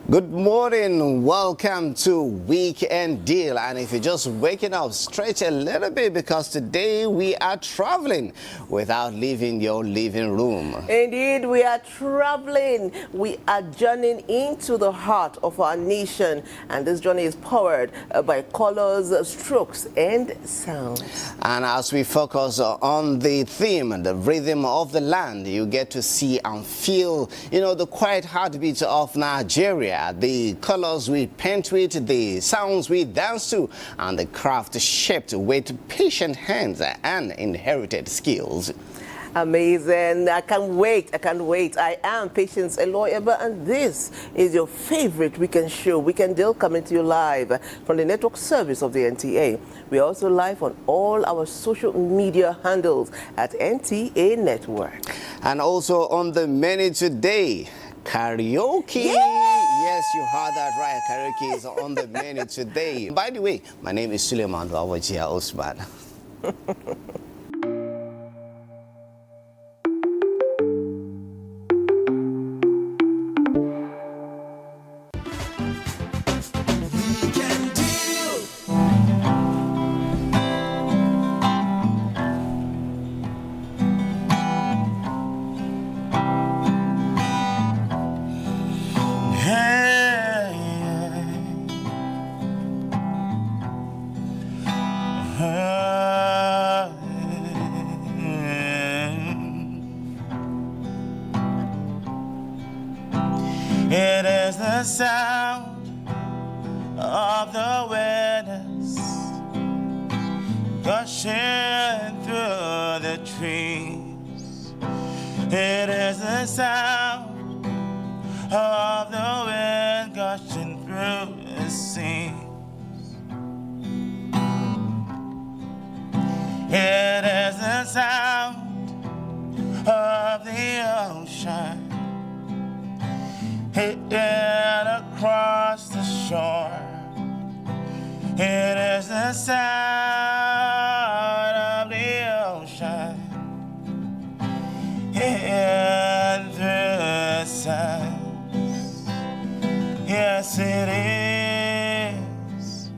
Good morning, welcome to Weekend Deal. And if you're just waking up, stretch a little bit because today we are traveling without leaving your living room. Indeed, we are traveling. We are journeying into the heart of our nation. And this journey is powered by colors, strokes, and sounds. And as we focus on the theme, the rhythm of the land, you get to see and feel, the quiet heartbeat of Nigeria. The colors we paint with, the sounds we dance to, and the craft shaped with patient hands and inherited skills. Amazing. I can't wait. I am Patience Eloyeba, and this is your favorite weekend show, Weekend Deal, coming to you live from the network service of the NTA. We're also live on all our social media handles at NTA Network. And also on the menu today, karaoke. Yeah! Yes, you heard that right. Karaoke is on the menu today. By the way, my name is Suleiman Wawajia Osman. It is the sound of the witness gushing through the trees. It is the sound of the wind gushing through the sea. It is the sound of the ocean hitting across the shore. It is the sound of the ocean hitting through the sands. Yes, it is.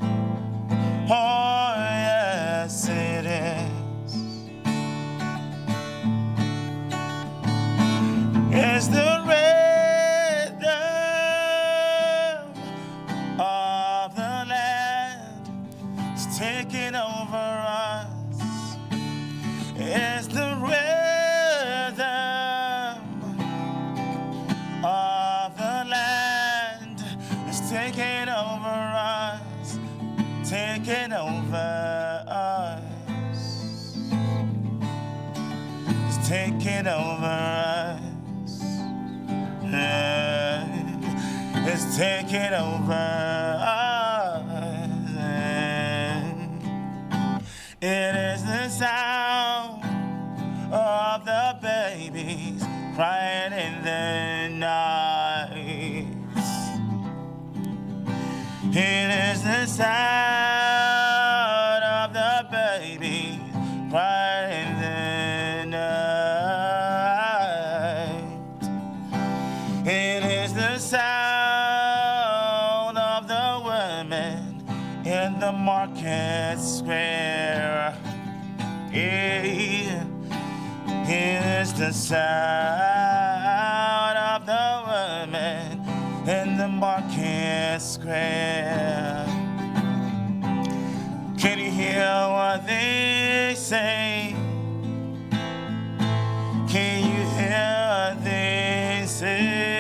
Oh, yes, it is. It's the taking over us. It's the rhythm of the land. It's taking over us, taking over us. It's taking over us. It's taking over us. It is the sound of the babies crying in the night. It is the sound of the babies crying in the night. It is the sound of the women in the market square. It is the sound of the women in the market square. Can you hear what they say? Can you hear what they say?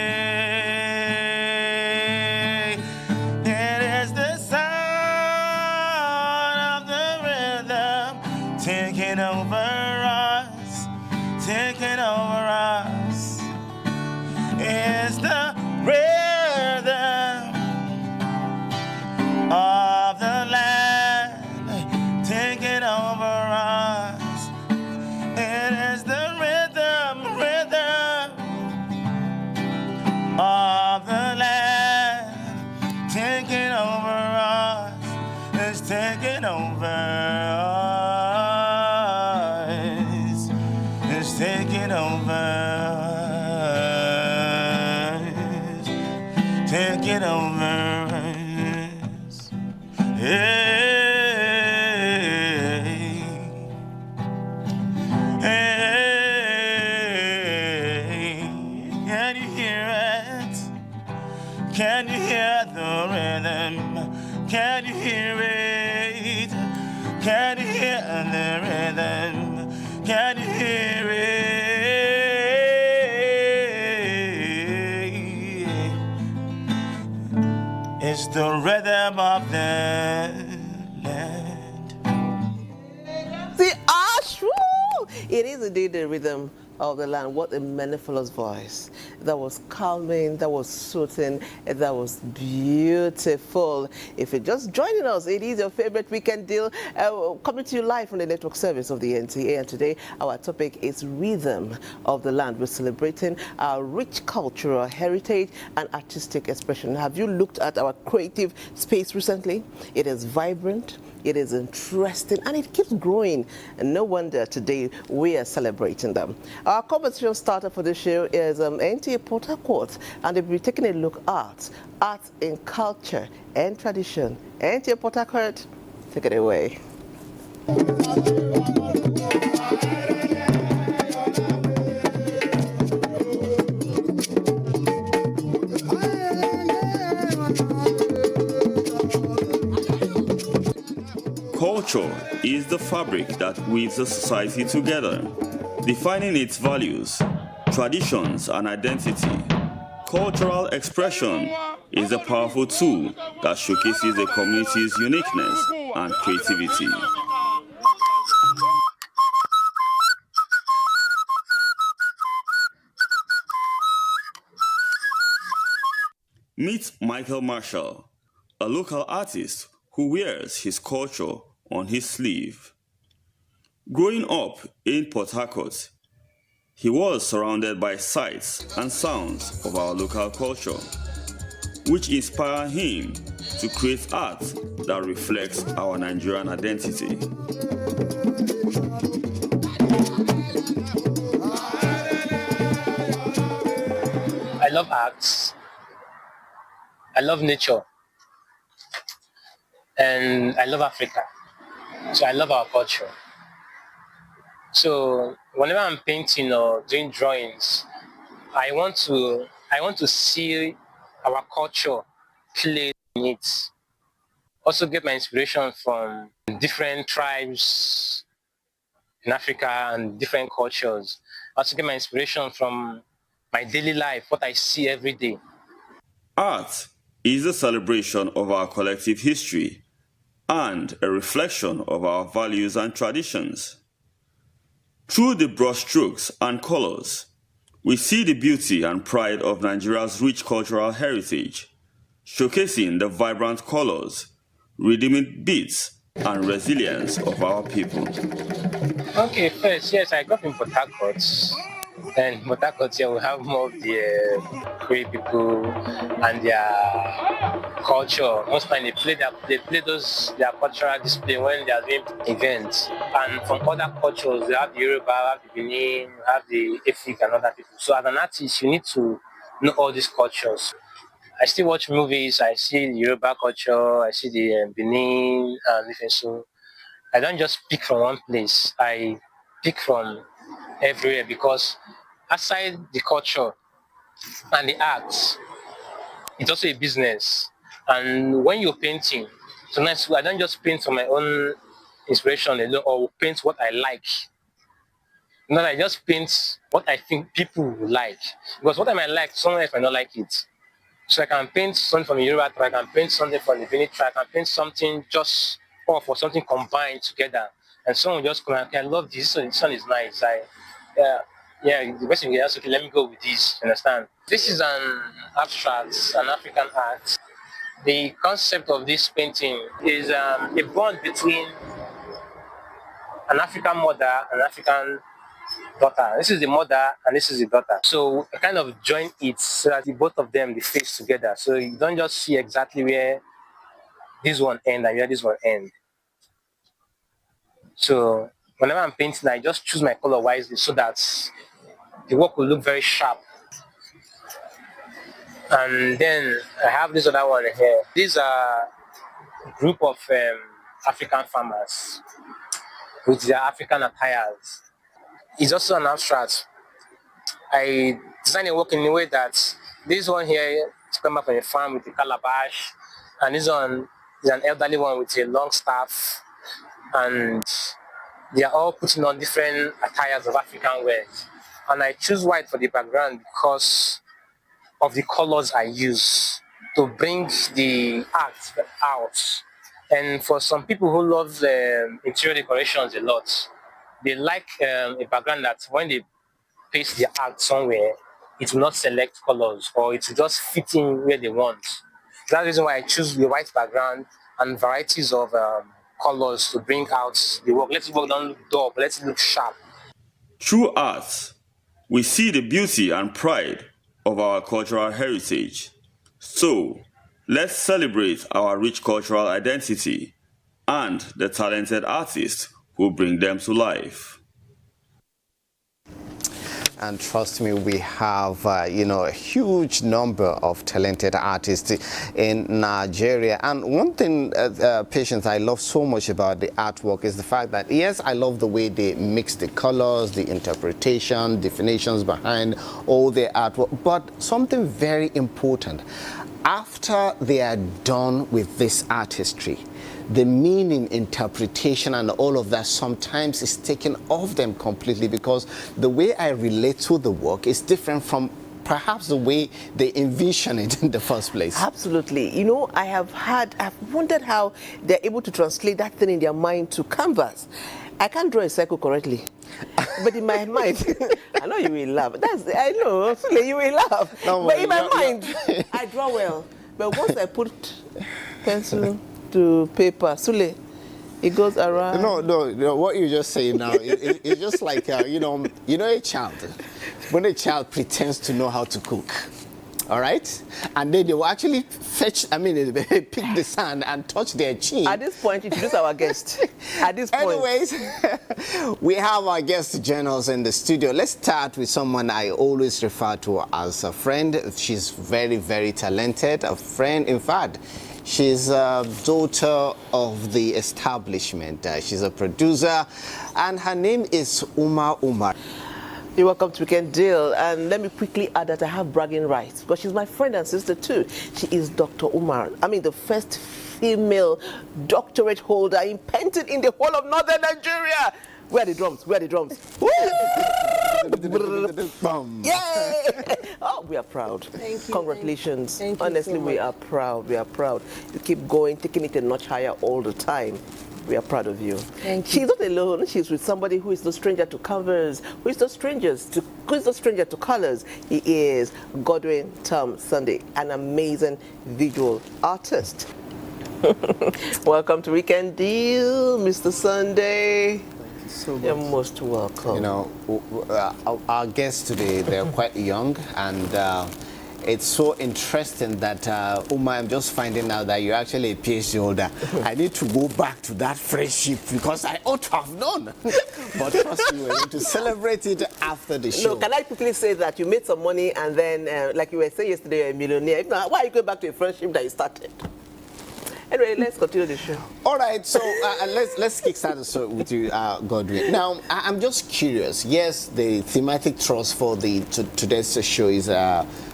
Taking over us, taking taking over us. It's taking over us. Taking over us. Hey. Can you hear it? Can you hear the rhythm? Can you hear it? Can you hear the rhythm? Can you hear it? It's the rhythm of the land. See, shoo! It is indeed the rhythm of the land. What a mellifluous voice. That was calming, that was soothing, that was beautiful. If you're just joining us, it is your favorite weekend deal coming to you live from the network service of the NTA. And today, our topic is Rhythm of the Land. We're celebrating our rich cultural heritage and artistic expression. Have you looked at our creative space recently? It is vibrant. It is interesting and it keeps growing, and no wonder today we are celebrating them. Our conversation starter for this show is NTA Port Harcourt, and they'll be taking a look at art in culture and tradition. NTA Port Harcourt, take it away. Culture is the fabric that weaves a society together, defining its values, traditions, and identity. Cultural expression is a powerful tool that showcases a community's uniqueness and creativity. Meet Michael Marshall, a local artist who wears his culture on his sleeve. Growing up in Port Harcourt, he was surrounded by sights and sounds of our local culture, which inspired him to create art that reflects our Nigerian identity. I love arts. I love nature. And I love Africa. So I love our culture. So whenever I'm painting or doing drawings, I want to see our culture play in it. Also get my inspiration from different tribes in Africa and different cultures. Also get my inspiration from my daily life, what I see every day. Art is a celebration of our collective history and a reflection of our values and traditions. Through the brushstrokes and colors, we see the beauty and pride of Nigeria's rich cultural heritage, showcasing the vibrant colors, rhythmic beats, and resilience of our people. Okay, first, yes, I grew up in Port Harcourt. And Port Harcourt here we have more of the Cree people and their culture. Most time they play their cultural display when they are doing events. And from other cultures, they have the Yoruba, have the Benin, have the Efik and other people. So as an artist, you need to know all these cultures. I still watch movies, I see the Yoruba culture, I see the Benin and everything. So I don't just pick from one place, I pick from everywhere, because aside the culture and the arts, it's also a business. And when you're painting, sometimes I don't just paint for my own inspiration alone or paint what I like. No, I just paint what I think people will like. Because what I might like, someone else might not like it. So I can paint something from the Yoruba tribe, I can paint something from the Benin tribe, I can paint something just for something combined together. And someone just come and okay, I love this, so this one is nice. The person will ask, okay, let me go with this, you understand? This is an abstract, an African art. The concept of this painting is a bond between an African mother and an African daughter. This is the mother and this is the daughter. So I kind of join it so that both of them, they face together. So you don't just see exactly where this one ends and where this one ends. So whenever I'm painting, I just choose my color wisely so that the work will look very sharp. And then I have this other one here. These are a group of African farmers with their African attires. It's also an abstract. I designed a work in a way that this one here is coming up from a farm with a calabash, and this one is an elderly one with a long staff, and they are all putting on different attires of African wears. And I choose white for the background because of the colors I use to bring the art out. And for some people who love interior decorations a lot, they like a background that when they paste their art somewhere, it will not select colors, or it will just fit in where they want. That's the reason why I choose the white background and varieties of colors to bring out the work. Let the work not look dull, but let it look sharp. Through art, we see the beauty and pride of our cultural heritage. So, let's celebrate our rich cultural identity and the talented artists who bring them to life. And trust me, we have, a huge number of talented artists in Nigeria. And one thing, Patience, I love so much about the artwork is the fact that, yes, I love the way they mix the colors, the interpretation, definitions behind all the artwork. But something very important, after they are done with this artistry, the meaning, interpretation, and all of that sometimes is taken off them completely, because the way I relate to the work is different from perhaps the way they envision it in the first place. Absolutely. You know, I've wondered how they're able to translate that thing in their mind to canvas. I can't draw a circle correctly, but in my mind, I know you will laugh. I know, you will laugh. But in my mind, I draw well. But once I put pencil to paper, Sule, it goes around. No, what you just say now, it's just like, a child. When a child pretends to know how to cook, all right? And then they will actually pick the sand and touch their chin. At this point, introduce our guest. At this point. Anyways, we have our guest journals in the studio. Let's start with someone I always refer to as a friend. She's very, very talented. A friend, in fact. She's a daughter of the establishment. She's a producer, and her name is Umar. You're welcome to Weekend Deal. And let me quickly add that I have bragging rights, because she's my friend and sister too. She is Dr. Umar. The first female doctorate holder implanted in the whole of northern Nigeria. Where are the drums? Where are the drums? Yay! Oh, we are proud. Thank you. Congratulations. Thank you. Honestly, we are proud. We are proud. You keep going, taking it a notch higher all the time. We are proud of you. Thank you. She's not alone. She's with somebody who is no stranger to covers, who is no stranger to colors. He is Godwin Tom Sunday, an amazing visual artist. Welcome to Weekend Deal, Mr. Sunday. So you're most welcome. Our guests today, they're quite young, and it's so interesting that, Umar, I'm just finding out that you're actually a PhD holder. I need to go back to that friendship because I ought to have known. But first, we were going to celebrate it after the show. No, can I quickly say that you made some money and then, like you were saying yesterday, you're a millionaire. If not, why are you going back to a friendship that you started? Anyway, let's continue the show. All right, so let's kickstart the show with you, Godwin. Now, I'm just curious. Yes, the thematic thrust for today's show is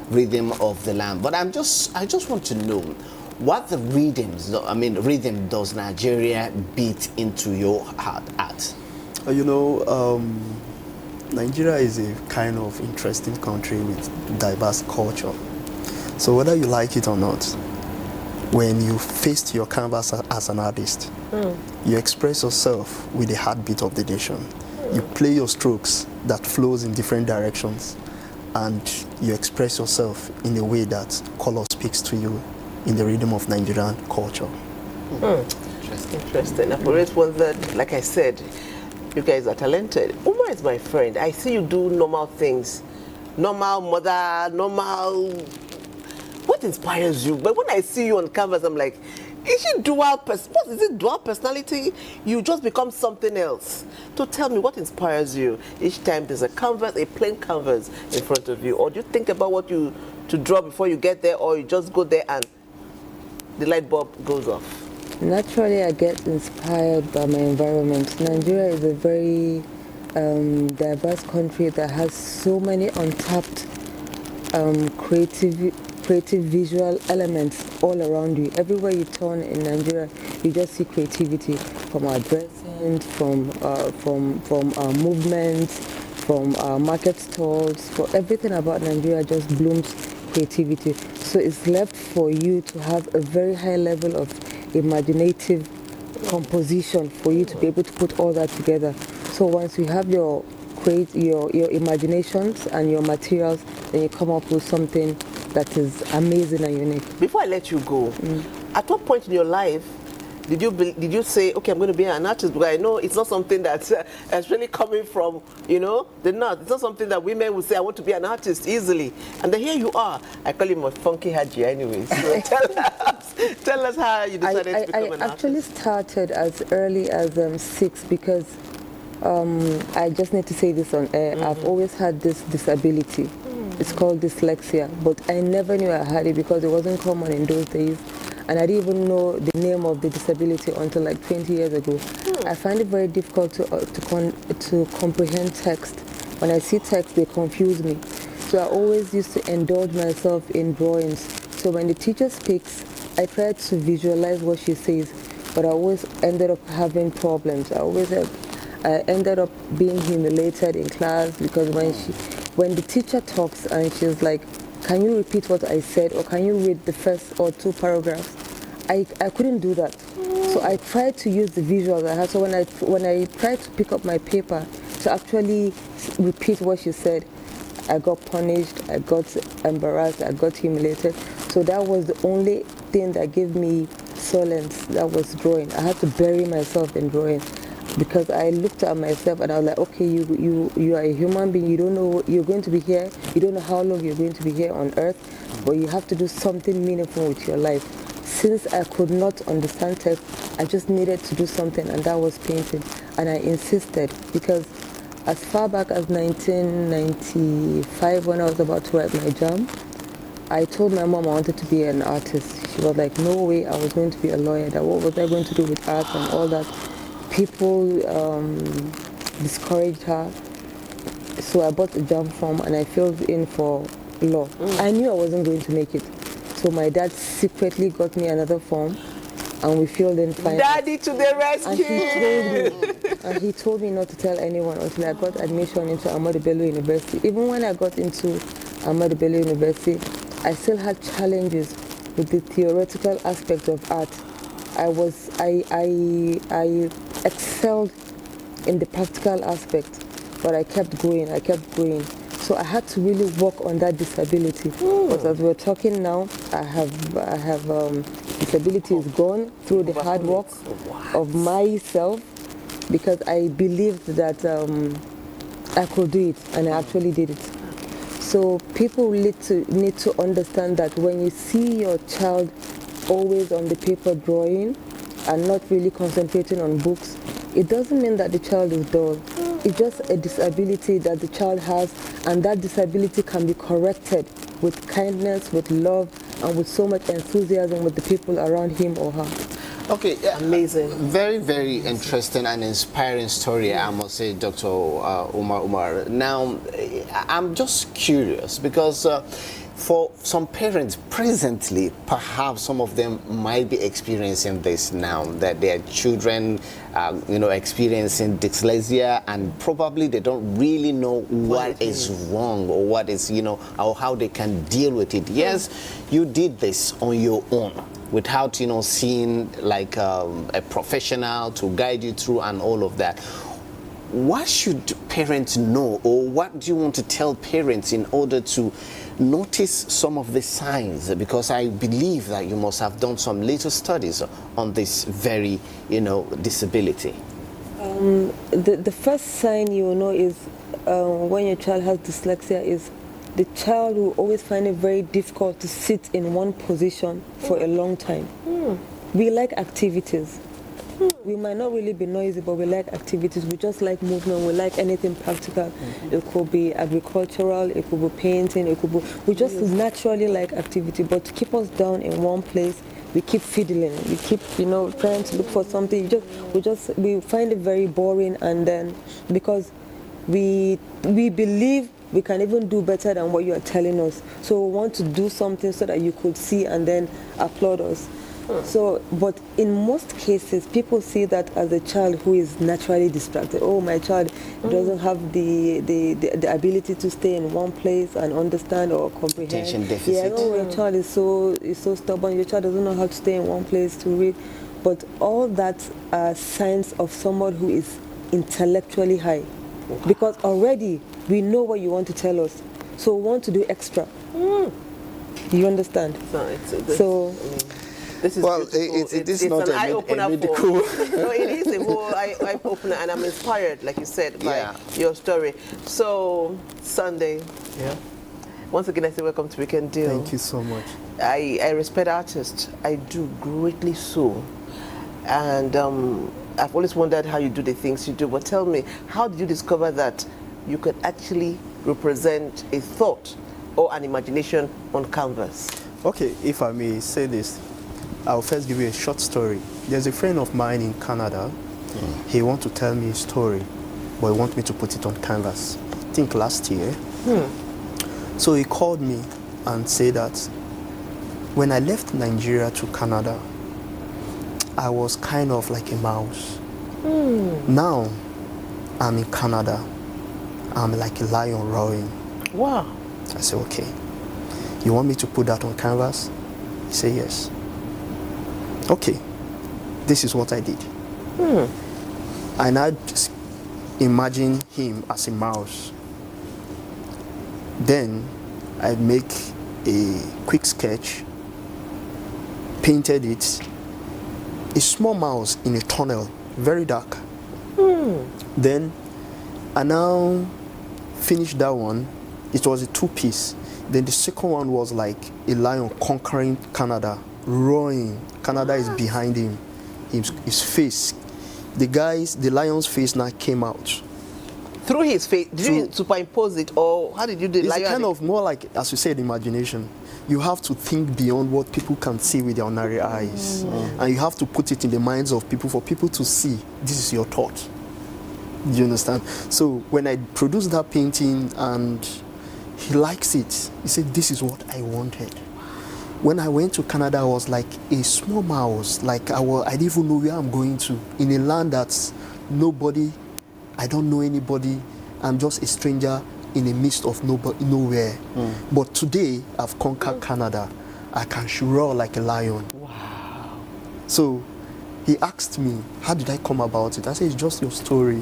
Rhythm of the Land, but I just want to know what the rhythm does Nigeria beat into your art? Nigeria is a kind of interesting country with diverse culture. So whether you like it or not, when you face your canvas as an artist, you express yourself with the heartbeat of the nation. You play your strokes that flows in different directions, and you express yourself in a way that color speaks to you in the rhythm of Nigerian culture. Interesting. I've always wondered, like I said, you guys are talented. Umar is my friend. I see you do normal things. Normal mother, normal... What inspires you? But when I see you on canvas, I'm like, Is it what is it, dual personality? You just become something else. So tell me, what inspires you each time there's a plain canvas in front of you? Or do you think about what to draw before you get there, or you just go there and the light bulb goes off? Naturally, I get inspired by my environment. Nigeria is a very diverse country that has so many untapped creative visual elements all around you. Everywhere you turn in Nigeria, you just see creativity, from our dressing, from our movements, from our market stalls. For everything about Nigeria just blooms creativity. So it's left for you to have a very high level of imaginative composition for you to be able to put all that together. So once you have your imaginations and your materials, then you come up with something that is amazing and unique. Before I let you go, at what point in your life did you say, okay, I'm going to be an artist? Because I know it's not something that's really coming from, the north. It's not something that women would say, I want to be an artist easily. And then here you are. I call him a funky Haji anyway. So tell us how you decided to become an artist. I actually started as early as 6 because I just need to say this on air. I've always had this disability. It's called dyslexia, but I never knew I had it because it wasn't common in those days. And I didn't even know the name of the disability until like 20 years ago. I find it very difficult to comprehend text. When I see text, they confuse me. So I always used to indulge myself in drawings. So when the teacher speaks, I try to visualize what she says, but I always ended up having problems. I ended up being humiliated in class because when the teacher talks and she's like, can you repeat what I said, or can you read the first or 2 paragraphs? I couldn't do that. So I tried to use the visuals I had. So when I tried to pick up my paper to actually repeat what she said, I got punished, I got embarrassed, I got humiliated. So that was the only thing that gave me solace, that was drawing. I had to bury myself in drawing because I looked at myself and I was like, okay, you are a human being, you don't know you're going to be here, you don't know how long you're going to be here on earth, but you have to do something meaningful with your life. Since I could not understand text, I just needed to do something, and that was painting. And I insisted because as far back as 1995, when I was about to write my JAM, I told my mom I wanted to be an artist. She was like, no way, I was going to be a lawyer. That what was I going to do with art and all that? People discouraged her. So I bought a JAM form and I filled in for law. I knew I wasn't going to make it. So my dad secretly got me another form and we filled in finance. Daddy to the rescue! And he told me not to tell anyone until I got admission into Ahmadu Bello University. Even when I got into Ahmadu Bello University, I still had challenges with the theoretical aspect of art. I excelled in the practical aspect, but I kept going. So I had to really work on that disability. But as we're talking now, I have disability is gone through the hard work of myself, because I believed that I could do it, and I actually did it. So people need to understand that when you see your child always on the paper drawing and not really concentrating on books, it doesn't mean that the child is dull. It's just a disability that the child has, and that disability can be corrected with kindness, with love, and with so much enthusiasm with the people around him or her. Okay, amazing. Very, very interesting and inspiring story, I must say, Dr. Umar. Now, I'm just curious because for some parents presently, perhaps some of them might be experiencing this now, that their children experiencing dyslexia, and probably they don't really know what is wrong or what is, or how they can deal with it. Yes, you did this on your own without, seeing like a professional to guide you through and all of that. What should parents know, or what do you want to tell parents in order to notice some of the signs? Because I believe that you must have done some little studies on this very, disability. The first sign you will know is when your child has dyslexia is the child will always find it very difficult to sit in one position for a long time. we like activities. We might not really be noisy, but we like activities. We just like movement. We like anything practical. It could be agricultural, it could be painting, it could be... We just naturally like activity, but to keep us down in one place, we keep fiddling. We keep, trying to look for something. We find it very boring, and then because we believe we can even do better than what you are telling us. So we want to do something so that you could see and then applaud us. So, but in most cases, people see that as a child who is naturally distracted. Oh, my child doesn't have the ability to stay in one place and understand or comprehend. Attention deficit. Yeah, oh, your child is so stubborn. Your child doesn't know how to stay in one place to read. But all that are signs of someone who is intellectually high. Because already we know what you want to tell us. So we want to do extra. You understand? This is well, it is not an eye-opener. medical. No, it is a whole eye-opener, and I'm inspired, like you said, by your story. So, Sunday. Yeah. Once again, I say welcome to Weekend Deal. Thank you so much. I respect artists. I do greatly so. And I've always wondered how you do the things you do. But tell me, how did you discover that you could actually represent a thought or an imagination on canvas? Okay, if I may say this, I'll first give you a short story. There's a friend of mine in Canada. He wants to tell me a story, but he wants me to put it on canvas. I think last year. So he called me and said that when I left Nigeria to Canada, I was kind of like a mouse. Now I'm in Canada. I'm like a lion roaring. Wow. I said, okay. You want me to put that on canvas? He said, yes. Okay, this is what I did. And I just imagine him as a mouse. Then I make a quick sketch, painted it, a small mouse in a tunnel, very dark. Then I now finished that one. It was a two-piece. Then the second one was like a lion conquering Canada, roaring. Canada is behind him. His face, the lion's face now came out. Through his face? Did you superimpose it, or how did you do it? It's kind of more like, as you said, imagination. You have to think beyond what people can see with their ordinary eyes. And you have to put it in the minds of people for people to see, this is your thought. Do you understand? So when I produced that painting and he likes it, he said, this is what I wanted. When I went to Canada, I was like a small mouse. Like I didn't even know where I'm going to. In a land that's nobody, I don't know anybody. I'm just a stranger in the midst of nowhere. But today, I've conquered Canada. I can roar like a lion. Wow. So he asked me, how did I come about it? I said, it's just your story.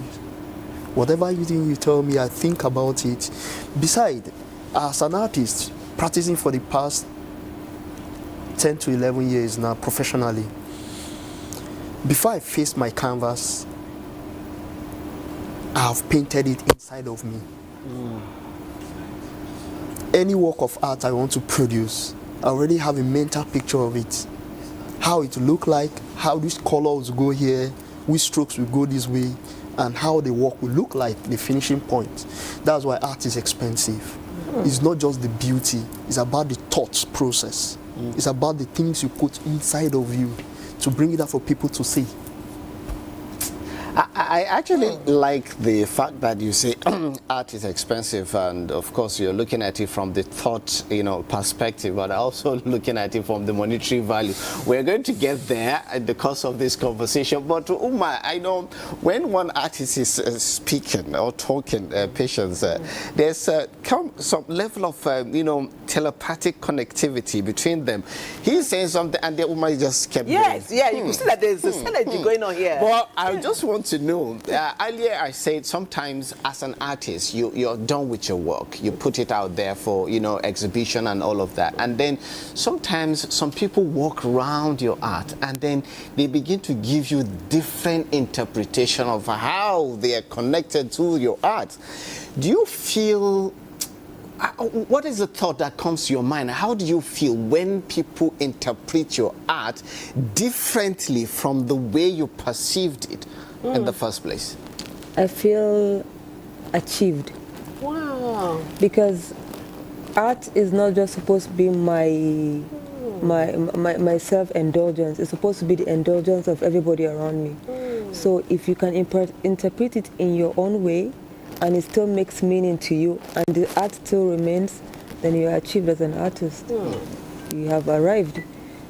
Whatever you think you tell me, I think about it. Besides, as an artist, practicing for the past 10 to 11 years now professionally, before I face my canvas, I have painted it inside of me. Any work of art I want to produce, I already have a mental picture of it. How it look like, how these colors go here, which strokes will go this way, and how the work will look like, the finishing point. That's why art is expensive. It's not just the beauty, it's about the thought process. It's about the things you put inside of you to bring it out for people to see. I actually like the fact that you say art is expensive, and of course you're looking at it from the thought, perspective, but also looking at it from the monetary value. We're going to get there in the course of this conversation. But Uma, I know when one artist is speaking or talking, Patience, there's some level of telepathic connectivity between them. He's saying something, and the Uma just kept going. Yeah, you can see that there's a synergy going on here. Well, I just want to know, earlier I said sometimes as an artist, you're done with your work. You put it out there for, exhibition and all of that. And then sometimes some people walk around your art and then they begin to give you different interpretation of how they are connected to your art. Do you feel What is the thought that comes to your mind? How do you feel when people interpret your art differently from the way you perceived it in the first place? I feel achieved. Wow. Because art is not just supposed to be my self-indulgence. It's supposed to be the indulgence of everybody around me. So if you can interpret it in your own way, and it still makes meaning to you, and the art still remains, then you are achieved as an artist. You have arrived.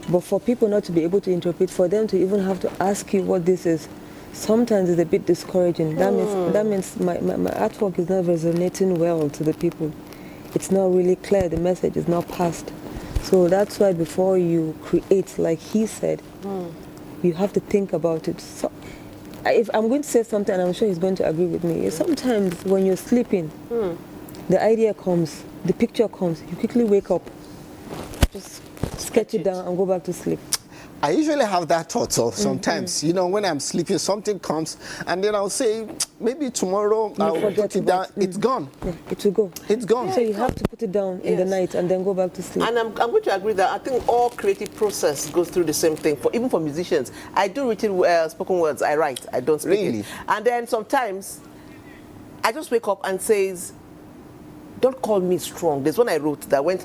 But for people not to be able to interpret, for them to even have to ask you what this is, sometimes it's a bit discouraging. That means my artwork is not resonating well to the people. It's not really clear, the message is not passed. So that's why before you create, like he said, you have to think about it. So, if I'm going to say something, and I'm sure he's going to agree with me, sometimes when you're sleeping, the idea comes, the picture comes, you quickly wake up, just sketch it down and go back to sleep. I usually have that thought sometimes, you know, when I'm sleeping, something comes, and then I'll say, maybe tomorrow I'll put it down. It's gone. Yeah, it will go. It's gone. So you have to put it down in the night and then go back to sleep. And I'm going to agree that I think all creative process goes through the same thing, even for musicians. I do written spoken words, I write, I don't speak it. And then sometimes I just wake up and says, don't call me strong. There's one I wrote that went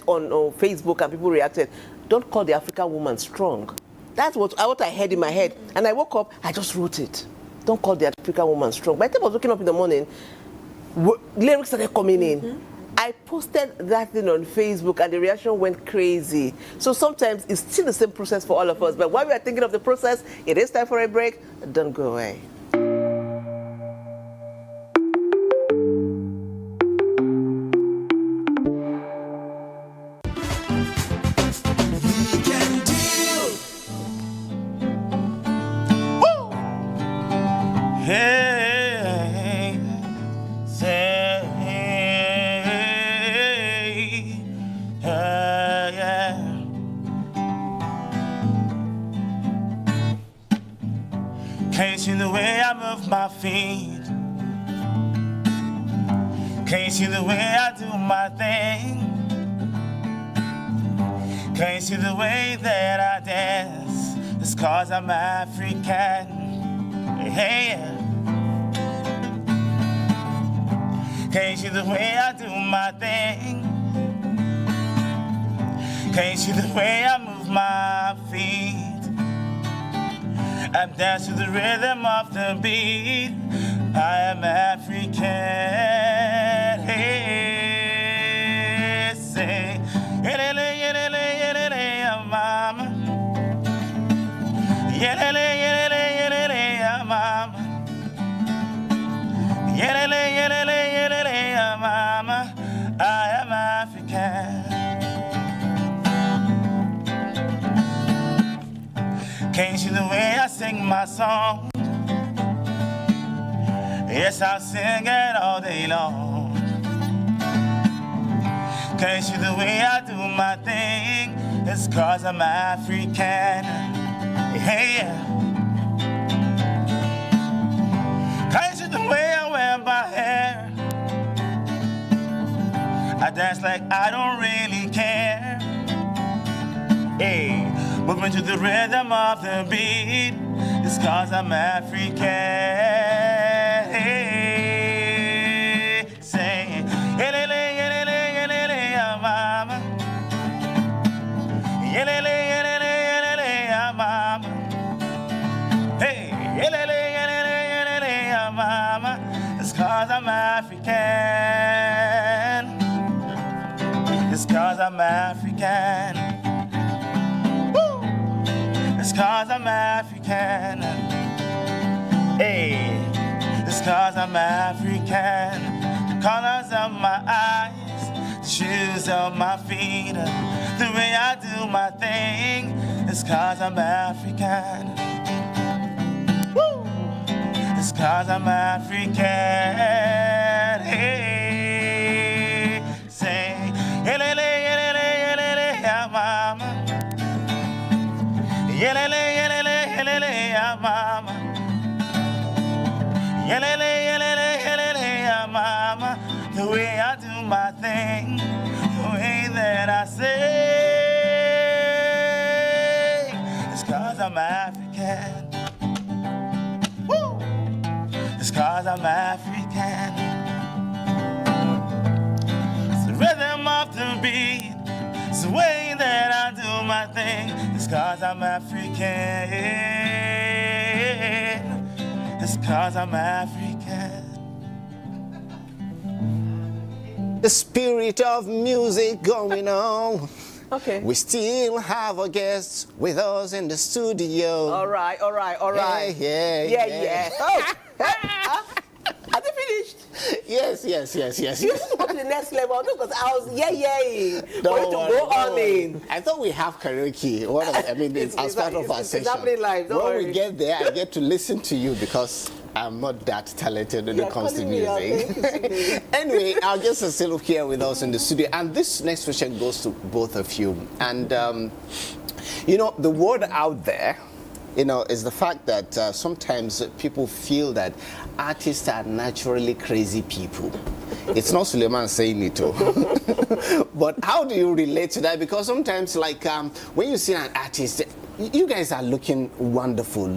on Facebook and people reacted. Don't call the African woman strong. That's what I heard in my head. And I woke up, I just wrote it. Don't call the African woman strong. By the time I was waking up in the morning, lyrics started coming in. I posted that thing on Facebook and the reaction went crazy. So sometimes it's still the same process for all of us. But while we are thinking of the process, it is time for a break. Don't go away. Hey, say, yeah. Can't you see the way I move my feet? Can't you see the way I do my thing? Can't you see the way that I dance? It's 'cause I'm African. Hey, can't you see the way I do my thing? Can't you see the way I move my feet? I dance to the rhythm of the beat. I am African. Hey, say, yelele, yelele, yelele, mama. Yelele, yelele, yelele, mama. Yelele, yelele, yelele, mama. I am African. Can't you see the way I sing my song? Yes, I'll sing it all day long. Can't you see the way I do my thing? It's 'cause I'm African. Hey, can't you see the way I wear my hair? I dance like I don't really care. Hey, moving to the rhythm of the beat. It's 'cause I'm African. Hey, say, yelele, yelele, yelele, mama. Yelele, yelele, yelele, mama. Hey, yelele, yelele, yelele, mama. It's 'cause I'm African. It's 'cause I'm African. Woo! It's 'cause I'm African. Hey, it's 'cause I'm African. The colors of my eyes, the shoes of my feet, the way I do my thing. It's 'cause I'm African. Woo! It's 'cause I'm African. Hey, say, yelele, yelele, yelele, mama. Yelele, yelele, yelele, mama. Yelele, yelele, yelele, mama. the way I do my thing, the way that I say. It's 'cause I'm African. Woo! It's 'cause I'm African. It's the rhythm of the beat. It's the way that I do my thing. It's 'cause I'm African. It's 'cause I'm African. The spirit of music going on. Okay. We still have our guests with us in the studio. All right. Yeah. Oh. Are they finished? Yes. You go to the next level because I was for you to go on in. I thought we have karaoke. As part of our session. It's happening live. Don't when worry. we get there, I get to listen to you because I'm not that talented when it comes to music. Anyway, our guests are still here with us in the studio, and this next question goes to both of you. And the word out there, is the fact that sometimes people feel that artists are naturally crazy people. It's not Suleiman saying it, but how do you relate to that? Because sometimes, when you see an artist, you guys are looking wonderful,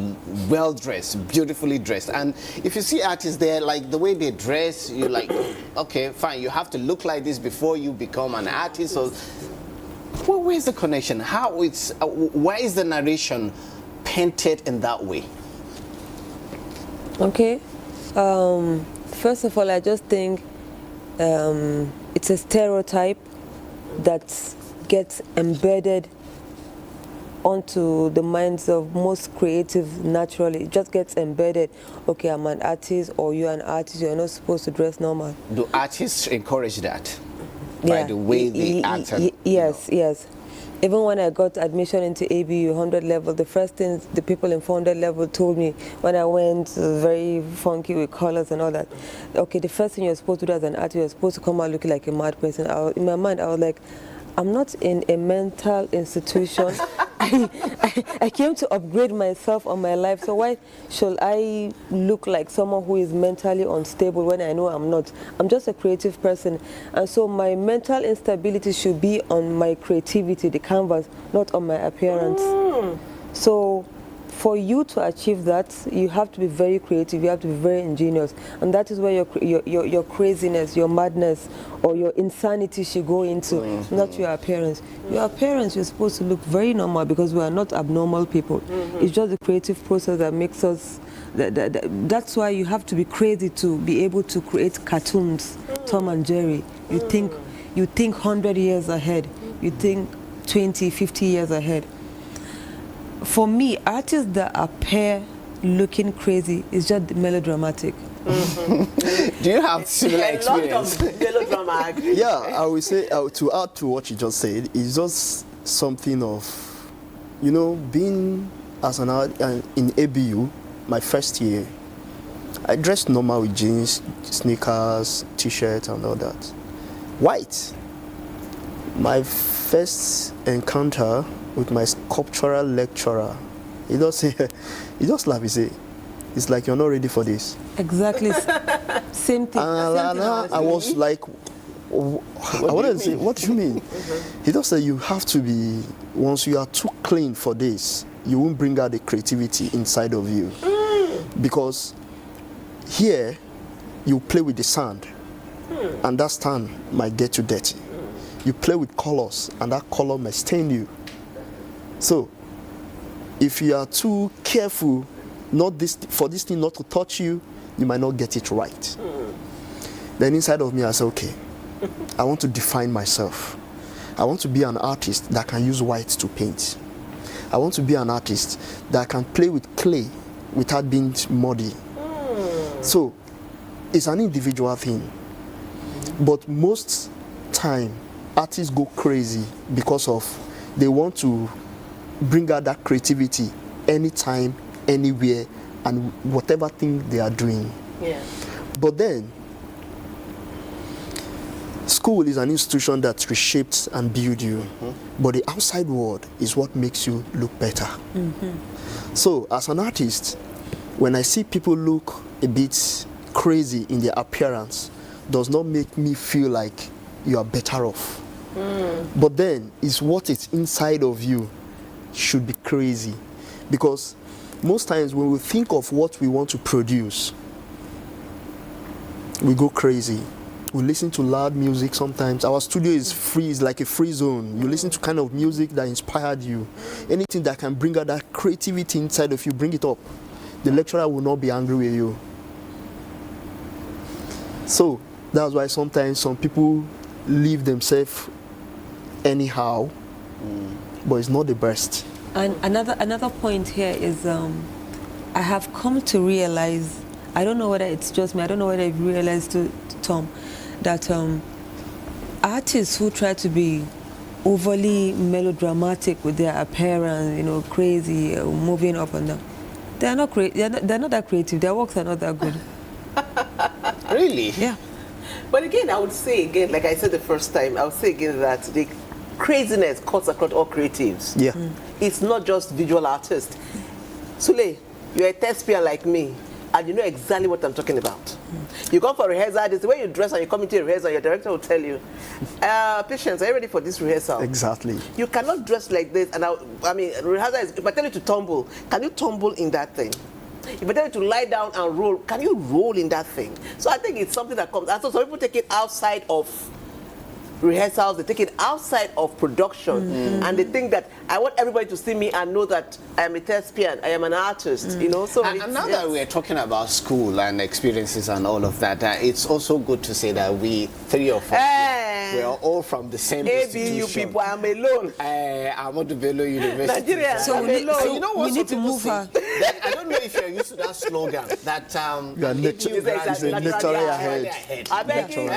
well dressed, beautifully dressed, and if you see artists there, like the way they dress, you're like, okay, fine, you have to look like this before you become an artist. So, where's the connection? Why is the narration painted in that way? Okay. First of all, I just think it's a stereotype that gets embedded onto the minds of most creatives naturally. It just gets embedded. Okay, I'm an artist, or you're an artist, you're not supposed to dress normal. Do artists encourage that? By the way they act? Yes. Even when I got admission into ABU 100 level, the first thing the people in 400 level told me when I went very funky with colors and all that, okay, the first thing you're supposed to do as an artist, you're supposed to come out looking like a mad person. In my mind, I was like, I'm not in a mental institution. I came to upgrade myself on my life, so why should I look like someone who is mentally unstable when I know I'm not? I'm just a creative person, and so my mental instability should be on my creativity, the canvas, not on my appearance. So for you to achieve that, you have to be very creative, you have to be very ingenious, and that is where your craziness, your madness, or your insanity should go into, not your appearance. Your appearance, you're supposed to look very normal because we are not abnormal people. It's just the creative process that makes us, that's why you have to be crazy to be able to create cartoons, Tom and Jerry. You think 100 years ahead, you think 20, 50 years ahead. For me, artists that appear looking crazy is just melodramatic. Do you have similar experience? Melodrama. Yeah, I would say, to add to what you just said, it's just something of, being as an art in ABU, my first year, I dressed normal with jeans, sneakers, t-shirt and all that. White. My first encounter with my sculptural lecturer, he just laughed. He said, "It's like you're not ready for this." Exactly. Same thing. I was like, I wanted to say, what do you mean? He just said, you have to be, once you are too clean for this, you won't bring out the creativity inside of you. Because here, you play with the sand, and that sand might get you dirty. You play with colors, and that color may stain you. So, if you are too careful for this thing not to touch you, you might not get it right. Then inside of me, I said, okay, I want to define myself. I want to be an artist that can use white to paint. I want to be an artist that can play with clay without being muddy. So, it's an individual thing. But most time, artists go crazy because of they want to bring out that creativity anytime, anywhere, and whatever thing they are doing. Yeah. But then, school is an institution that reshapes and builds you, but the outside world is what makes you look better. So, as an artist, when I see people look a bit crazy in their appearance, does not make me feel like you are better off. But then it's what is inside of you should be crazy, because most times when we think of what we want to produce, we go crazy. We listen to loud music sometimes. Our studio is free, it's like a free zone. You listen to kind of music that inspired you. Anything that can bring out that creativity inside of you, bring it up. The lecturer will not be angry with you. So that's why sometimes some people leave themselves anyhow, but it's not the best. And another point here is I have come to realize, I don't know whether it's just me, I don't know whether I've realized to Tom, that artists who try to be overly melodramatic with their appearance, you know, crazy, moving up and down, they're not that creative. Their works are not that good. Really? Yeah. But again, I would say again, like I said the first time, I would say again that the craziness cuts across all creatives. Yeah. It's not just visual artists. Sule, you're a thespian like me, and you know exactly what I'm talking about. You come for rehearsal, it's the way you dress and you come into a rehearsal, your director will tell you, Patience, are you ready for this rehearsal? Exactly. You cannot dress like this, and I mean, rehearsal is, if I tell you to tumble, can you tumble in that thing? If I tell you to lie down and roll, can you roll in that thing? So I think it's something that comes, and so some people take it outside of rehearsals, they take it outside of production, and they think that I want everybody to see me and know that I am a thespian, I am an artist, you know. So and now that we're talking about school and experiences and all of that, it's also good to say that we three of us, we are all from the same institution. ABU people, I'm alone. I'm at the Bello University. Nigeria, So I'm alone. You know what we need to move her. I don't know if you're used to that slogan that You are naturally ahead. I beg you.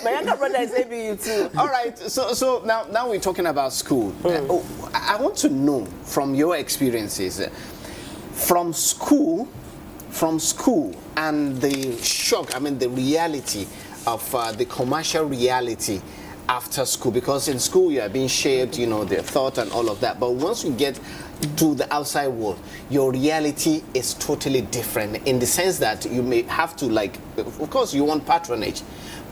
My younger brother is ABU too. All right, so now we're talking about school. I want to know from your experiences, from school and the shock, I mean the reality of the commercial reality after school, because in school you are being shaped, you know, their thought and all of that, but once you get to the outside world, your reality is totally different in the sense that you may have to, like, of course you want patronage,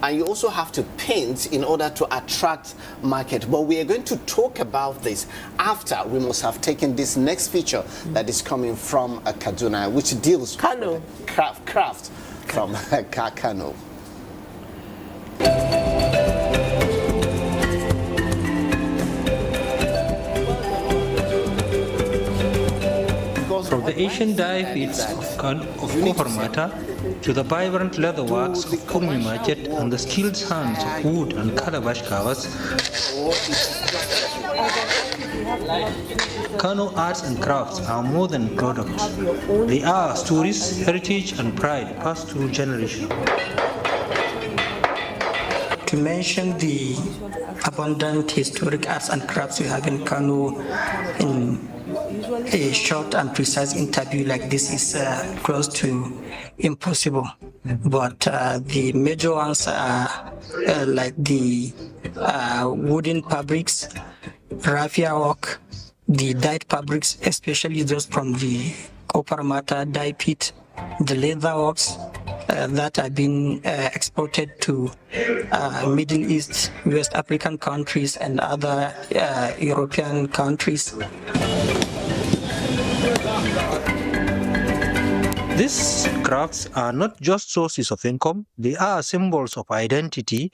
and you also have to paint in order to attract market. But we are going to talk about this after we must have taken this next feature that is coming from Kaduna, which deals Kano. with craft from Kano. From the ancient dye pits of Kofarmata to the vibrant leatherworks of Kurmi Market and the skilled hands of wood and calabash carvers, Kano arts and crafts are more than products. They are stories, heritage and pride passed through generations. To mention the abundant historic arts and crafts we have in Kano in a short and precise interview like this is close to impossible. But the major ones are like the wooden fabrics, raffia work, the dyed fabrics, especially those from the Koparmata dye pit, the leather works that are being exported to Middle East, West African countries and other European countries. These crafts are not just sources of income, they are symbols of identity.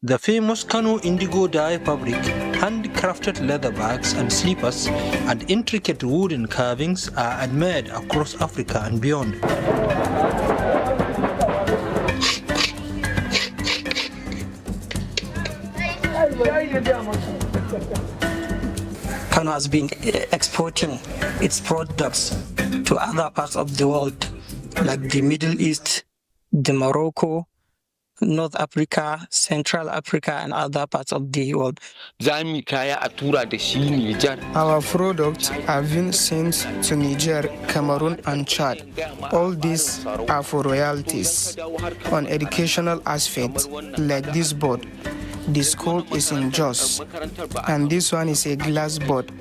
The famous Kano indigo dye fabric, handcrafted leather bags and slippers, and intricate wooden carvings are admired across Africa and beyond. Kano has been exporting its products to other parts of the world, like the Middle East, the Morocco, North Africa, Central Africa, and other parts of the world. Our products are being sent to Niger, Cameroon, and Chad. All these are for royalties. On educational aspects, like this board, the school is in Jos, and this one is a glass board.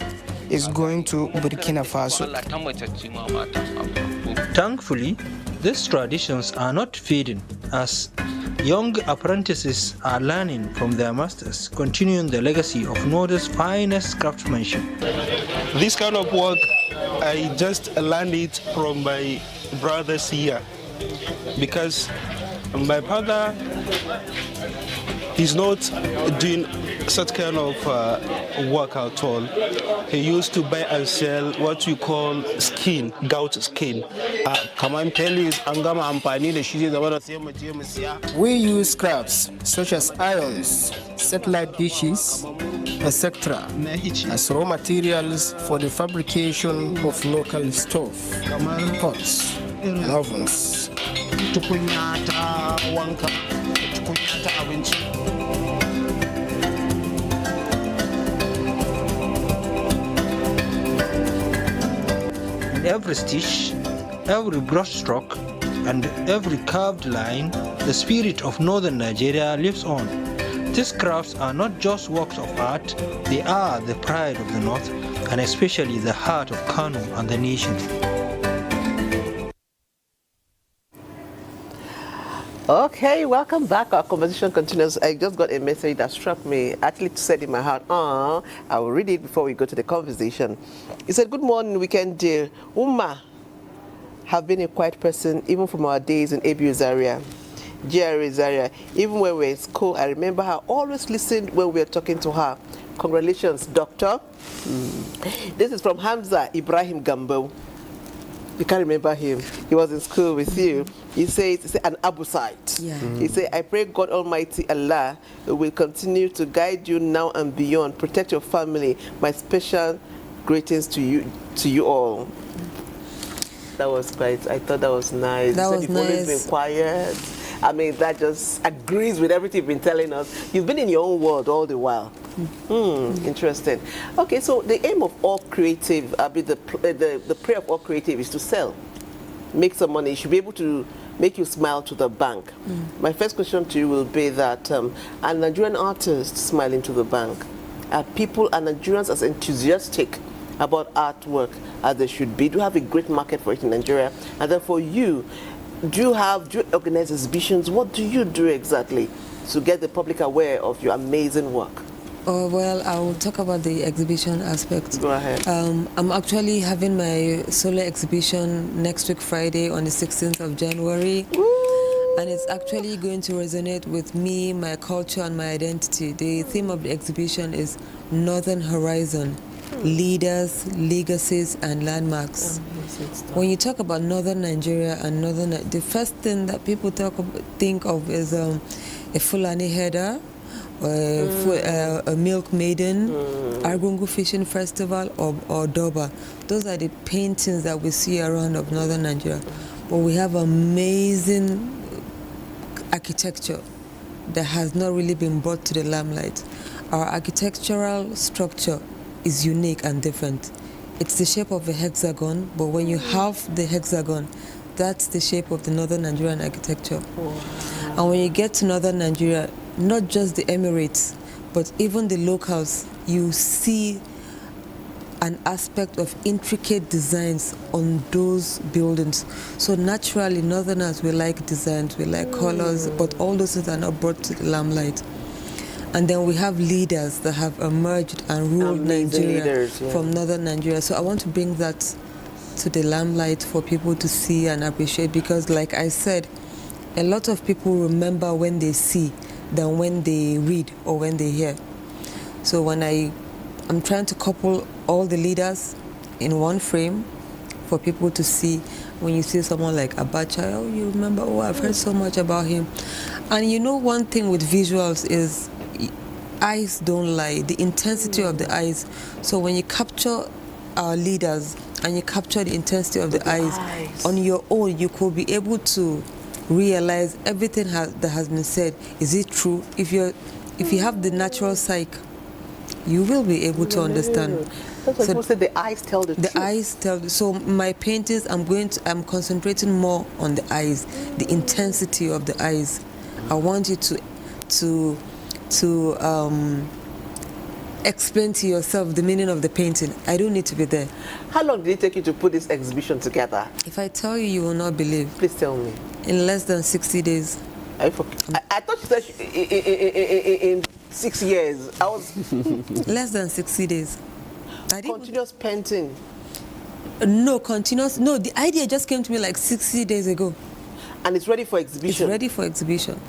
It's going to Burkina Faso. Thankfully, These traditions are not fading as young apprentices are learning from their masters, continuing the legacy of North's finest craftsmanship. This kind of work, I just learned it from my brothers here, because my father is not doing such kind of work at all. He used to buy and sell what we call skin, goat skin. We use crafts such as irons, satellite dishes, etc. as raw materials for the fabrication of local stove, pots, and ovens. In every stitch, every brush stroke, and every curved line, the spirit of northern Nigeria lives on. These crafts are not just works of art, they are the pride of the north, and especially the heart of Kano and the nation. Okay, welcome back. Our conversation continues. I just got a message that struck me, actually said in my heart, I will read it before we go to the conversation. He said, good morning, weekend dear. Uma have been a quiet person even from our days in Abuja Zaria. GRA Zaria. Even when we were in school, I remember her always listened when we were talking to her. Congratulations, doctor. This is from Hamza Ibrahim Gambo. You can't remember him. He was in school with you. He says an Abu site. Yeah. He said, I pray God Almighty Allah will continue to guide you now and beyond. Protect your family. My special greetings to you all. That was quite, I thought that was nice. That was you've nice. Always been quiet. I mean, that just agrees with everything you've been telling us. You've been in your own world all the while. Interesting. Okay, so the aim of all creative, the prayer of all creative is to sell, make some money. You should be able to make you smile to the bank. My first question to you will be that, are Nigerian artists smiling to the bank? Are Nigerians as enthusiastic about artwork as they should be? Do you have a great market for it in Nigeria? And then for you, do you organize exhibitions? What do you do exactly to get the public aware of your amazing work? Oh, well, I will talk about the exhibition aspect. Go ahead. I'm actually having my solo exhibition next week, Friday, on the 16th of January. Woo! And it's actually going to resonate with me, my culture, and my identity. The theme of the exhibition is Northern Horizon, Leaders, Legacies, and Landmarks. When you talk about Northern Nigeria and the first thing that people think of is a Fulani header, a milk maiden, Argungu Fishing Festival, or Doba. Those are the paintings that we see around of Northern Nigeria. But we have amazing architecture that has not really been brought to the limelight. Our architectural structure is unique and different. It's the shape of a hexagon, but when you have the hexagon, that's the shape of the Northern Nigerian architecture. And when you get to Northern Nigeria, not just the Emirates, but even the locals, you see an aspect of intricate designs on those buildings. So naturally, Northerners, we like designs, we like colors, but all those things are not brought to the limelight. And then we have leaders that have emerged and ruled Nigeria from Northern Nigeria. So I want to bring that to the limelight for people to see and appreciate, because like I said, a lot of people remember when they see than when they read or when they hear. So when I'm trying to couple all the leaders in one frame for people to see. When you see someone like Abuja, oh, you remember, oh, I've heard so much about him. And you know, one thing with visuals is eyes don't lie, the intensity of the eyes. So when you capture our leaders and you capture the intensity of the eyes on your own, you could be able to realize everything that has been said. Is it true? If you have the natural psyche, you will be able to understand. That's why people say the eyes tell the truth. The eyes tell. So my paintings, I'm concentrating more on the eyes, the intensity of the eyes. I want you to explain to yourself the meaning of the painting. I don't need to be there. How long did it take you to put this exhibition together? If I tell you, you will not believe. Please tell me. In less than 60 days. I thought you said in 6 years. I was less than 60 days. Continuous painting. No, continuous. No, the idea just came to me like 60 days ago. And it's ready for exhibition. It's ready for exhibition.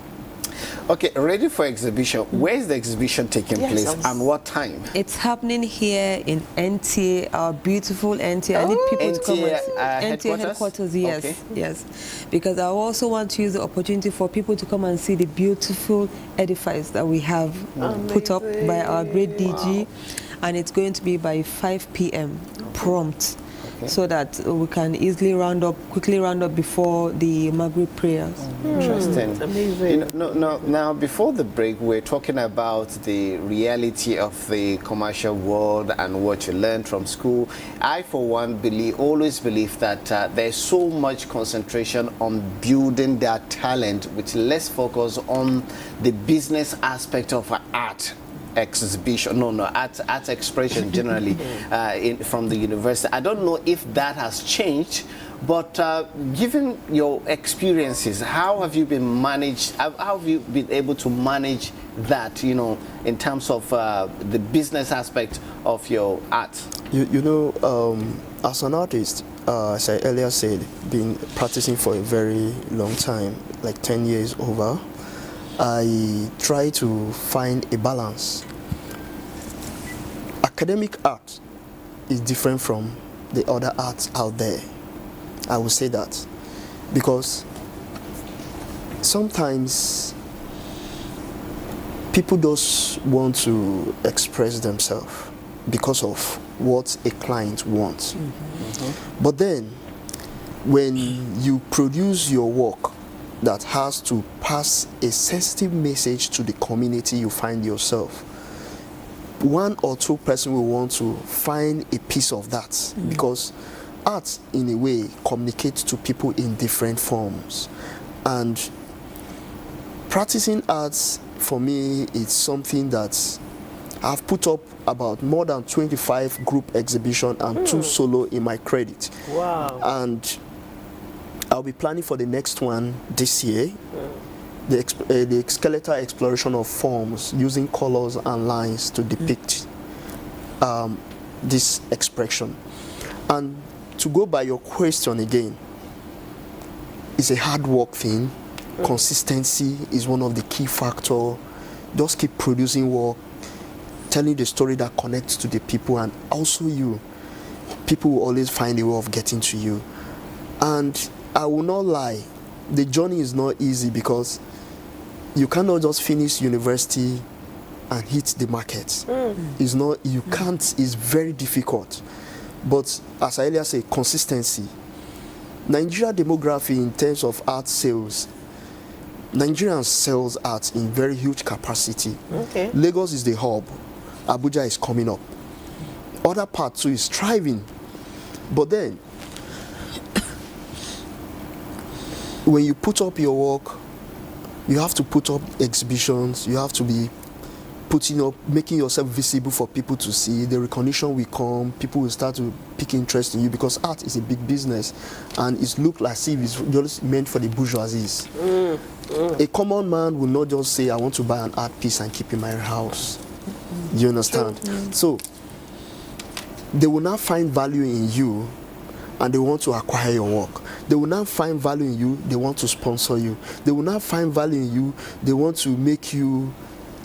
Okay, ready for exhibition. Where is the exhibition taking place and what time? It's happening here in NTA, our beautiful NTA. I need people to come and see. NTA headquarters, yes. Okay. Yes. Because I also want to use the opportunity for people to come and see the beautiful edifice that we have put up by our great DG. Wow. And it's going to be by 5 p.m. prompt. So that we can easily quickly round up before the Maghrib prayers. Interesting. Amazing. Now, before the break, we're talking about the reality of the commercial world and what you learned from school. I, for one, always believe that there's so much concentration on building their talent, with less focus on the business aspect of art. Exhibition, art expression generally from the university. I don't know if that has changed, but given your experiences, how have you been able to manage that, in terms of the business aspect of your art? As an artist, as I earlier said, been practicing for a very long time, like 10 years over. I try to find a balance. Academic art is different from the other arts out there. I will say that because sometimes people just want to express themselves because of what a client wants. But then when you produce your work that has to pass a sensitive message to the community you find yourself, one or two persons will want to find a piece of that, because art in a way communicates to people in different forms. And practicing arts for me is something that I've put up about more than 25 group exhibitions and 2 solo in my credit. Wow. And I'll be planning for the next one this year. The skeletal exploration of forms using colors and lines to depict this expression. And to go by your question again, it's a hard work thing. Consistency is one of the key factors. Just keep producing work, telling the story that connects to the people, and also you. People will always find a way of getting to you. And I will not lie, the journey is not easy, because you cannot just finish university and hit the market. It's not, you can't, it's very difficult. But as I earlier said, consistency. Nigeria demography in terms of art sales, Nigerians sells art in very huge capacity. Lagos is the hub. Abuja is coming up. Other parts too is thriving. But then, when you put up your work, you have to put up exhibitions, you have to be putting up, making yourself visible for people to see. The recognition will come, people will start to pick interest in you, because art is a big business and it looks like it's just meant for the bourgeoisies. A common man will not just say, I want to buy an art piece and keep in my house. You understand? So they will not find value in you and they want to acquire your work. They will not find value in you, they want to sponsor you. They will not find value in you, they want to make you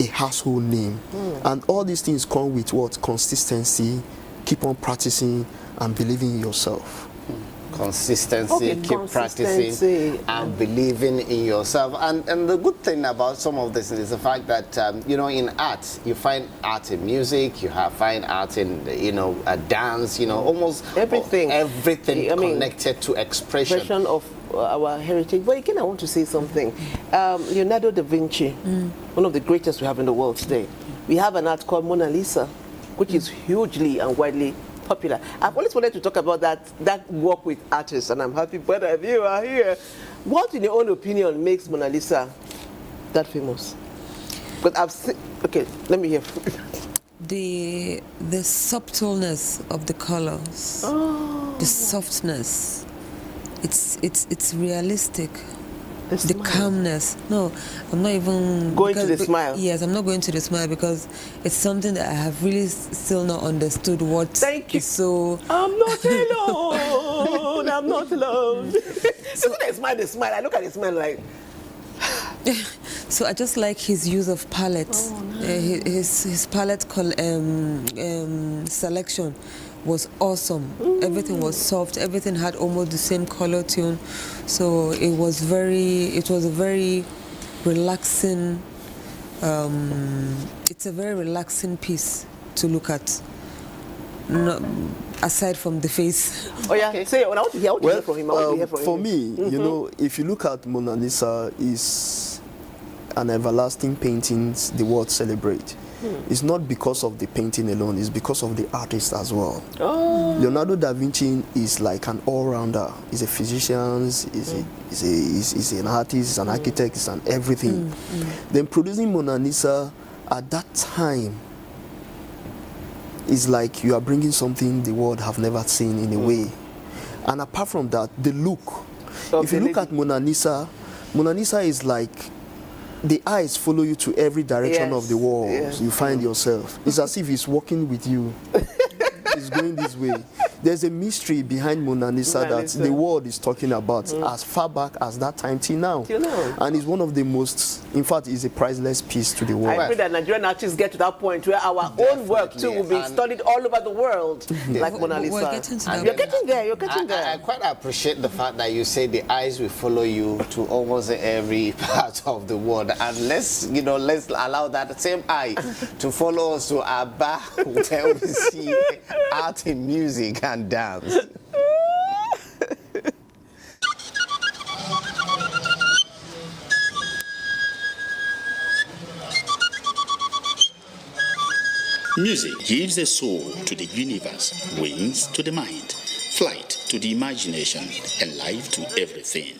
a household name. And all these things come with what? Consistency, keep on practicing and believing in yourself. Consistency, keep practicing and believing in yourself. And the good thing about some of this is the fact that, in art, you find art in music, find art in, dance, almost everything connected to expression of our heritage. But again, I want to say something. Leonardo da Vinci, one of the greatest we have in the world today. We have an art called Mona Lisa, which is hugely and widely popular. I've always wanted to talk about that work with artists, and I'm happy both of you are here. What, in your own opinion, makes Mona Lisa that famous? Because I've seen, okay, let me hear. The subtleness of the colors, the softness. It's realistic. The calmness. No, I'm not even going to the smile. Yes, I'm not going to the smile because it's something that I have really still not understood. What? Thank you. So I'm not alone. I'm not alone. So when I smile, the smile. I look at the smile like. So I just like his use of palette. Oh, nice. His palette selection was awesome. Everything was soft. Everything had almost the same color tune. So it was a very relaxing. It's a very relaxing piece to look at. No, aside from the face. Oh yeah. Okay. Say, I want to hear from him. For me, you know, if you look at Mona Lisa, is an everlasting painting the world celebrate. It's not because of the painting alone, it's because of the artist as well. Oh. Leonardo da Vinci is like an all-rounder. He's a physician, he's an artist, he's an architect, he's an everything. Then producing Mona Lisa at that time is like you are bringing something the world have never seen in a way. And apart from that, the look. If you look at Mona Lisa is like the eyes follow you to every direction of the wall. You find yourself. It's as if it's walking with you. It's going this way. There's a mystery behind Mona Lisa that the world is talking about as far back as that time till now. And it's one of the most, in fact, it's a priceless piece to the world. I pray that Nigerian artists get to that point where our own work too will be studied all over the world, like Mona Lisa. We're getting to that. You're getting there. You're getting there. I quite appreciate the fact that you say the eyes will follow you to almost every part of the world, and let's allow that same eye to follow us to Abuja, where we see art in music and dance. Music gives a soul to the universe, wings to the mind, flight to the imagination, and life to everything.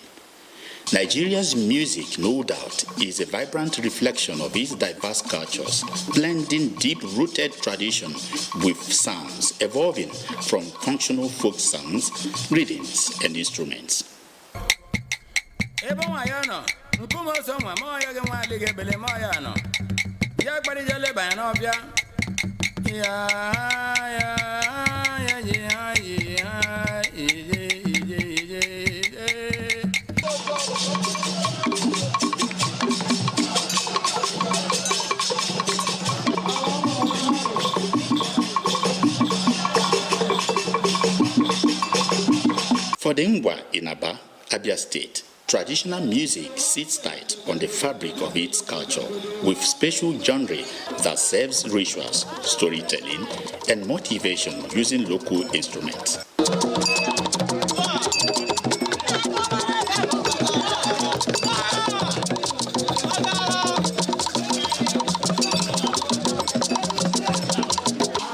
Nigeria's music, no doubt, is a vibrant reflection of its diverse cultures, blending deep-rooted tradition with sounds evolving from functional folk songs, rhythms, and instruments. For the Ngwa in Aba, Abia State, traditional music sits tight on the fabric of its culture with special genre that serves rituals, storytelling, and motivation using local instruments.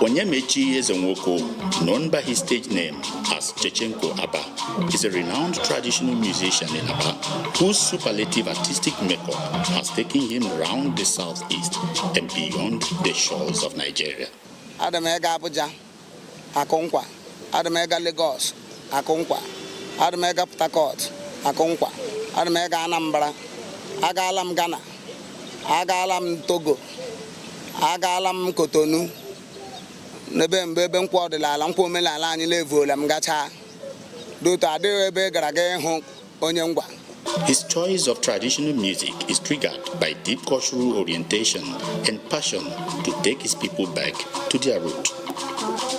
Onyemechi Ezenwoko, known by his stage name as Chechenko Aba, is a renowned traditional musician in Aba whose superlative artistic makeup has taken him around the southeast and beyond the shores of Nigeria. Adamega Abuja, Akonkwa, Adamega Lagos, Akonkwa, Adamega Port Harcourt, Akonkwa, Adamega Anambra, Agalam Ghana, Agalam Togo, Agalam Cotonou. His choice of traditional music is triggered by deep cultural orientation and passion to take his people back to their root.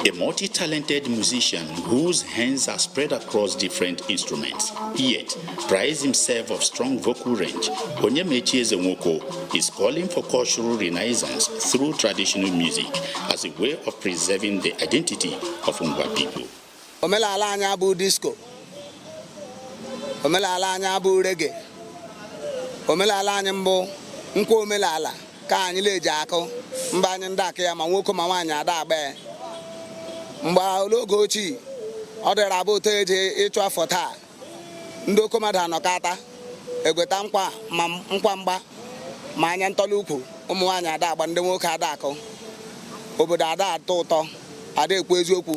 A multi-talented musician whose hands are spread across different instruments, yet prides himself of strong vocal range, Onyemechi Ezenwoko is calling for cultural renaissance through traditional music as a way of preserving the identity of Ngwa people. Omelala anya bụ disco. Omelala anya bụ reggae. Omelala anya mbụ nkwa omelala ka anyị leje akụ mba anyị ndị aka ya ma nwoke ma nwaanyị ada agba. Mgba oge ochie ọ dịrị abụ otu eje ịchụ afọ taa ndị okomadu anọkata egweta nkwa mgba ma anya ntọla ukwu ụmụ nwaanyị ada agba ndị nwoke ada akụ obodo ada atọ ụtọ ada ekwu eziokwu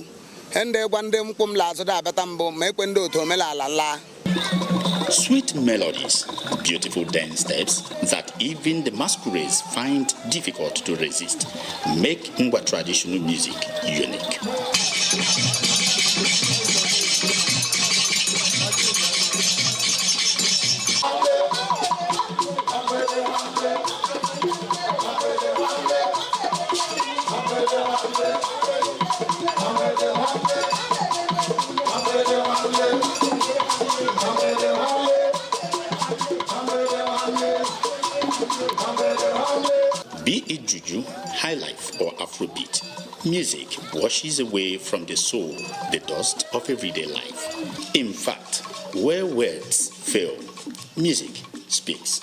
ndị gwa ndị mkpụ m la azụ da abata mbụ ma ekwe ndị otu omenala laa. Sweet melodies, beautiful dance steps that even the masquerades find difficult to resist make Ngwa traditional music unique. Be it juju, high life, or Afrobeat, music washes away from the soul the dust of everyday life. In fact, where words fail, music speaks.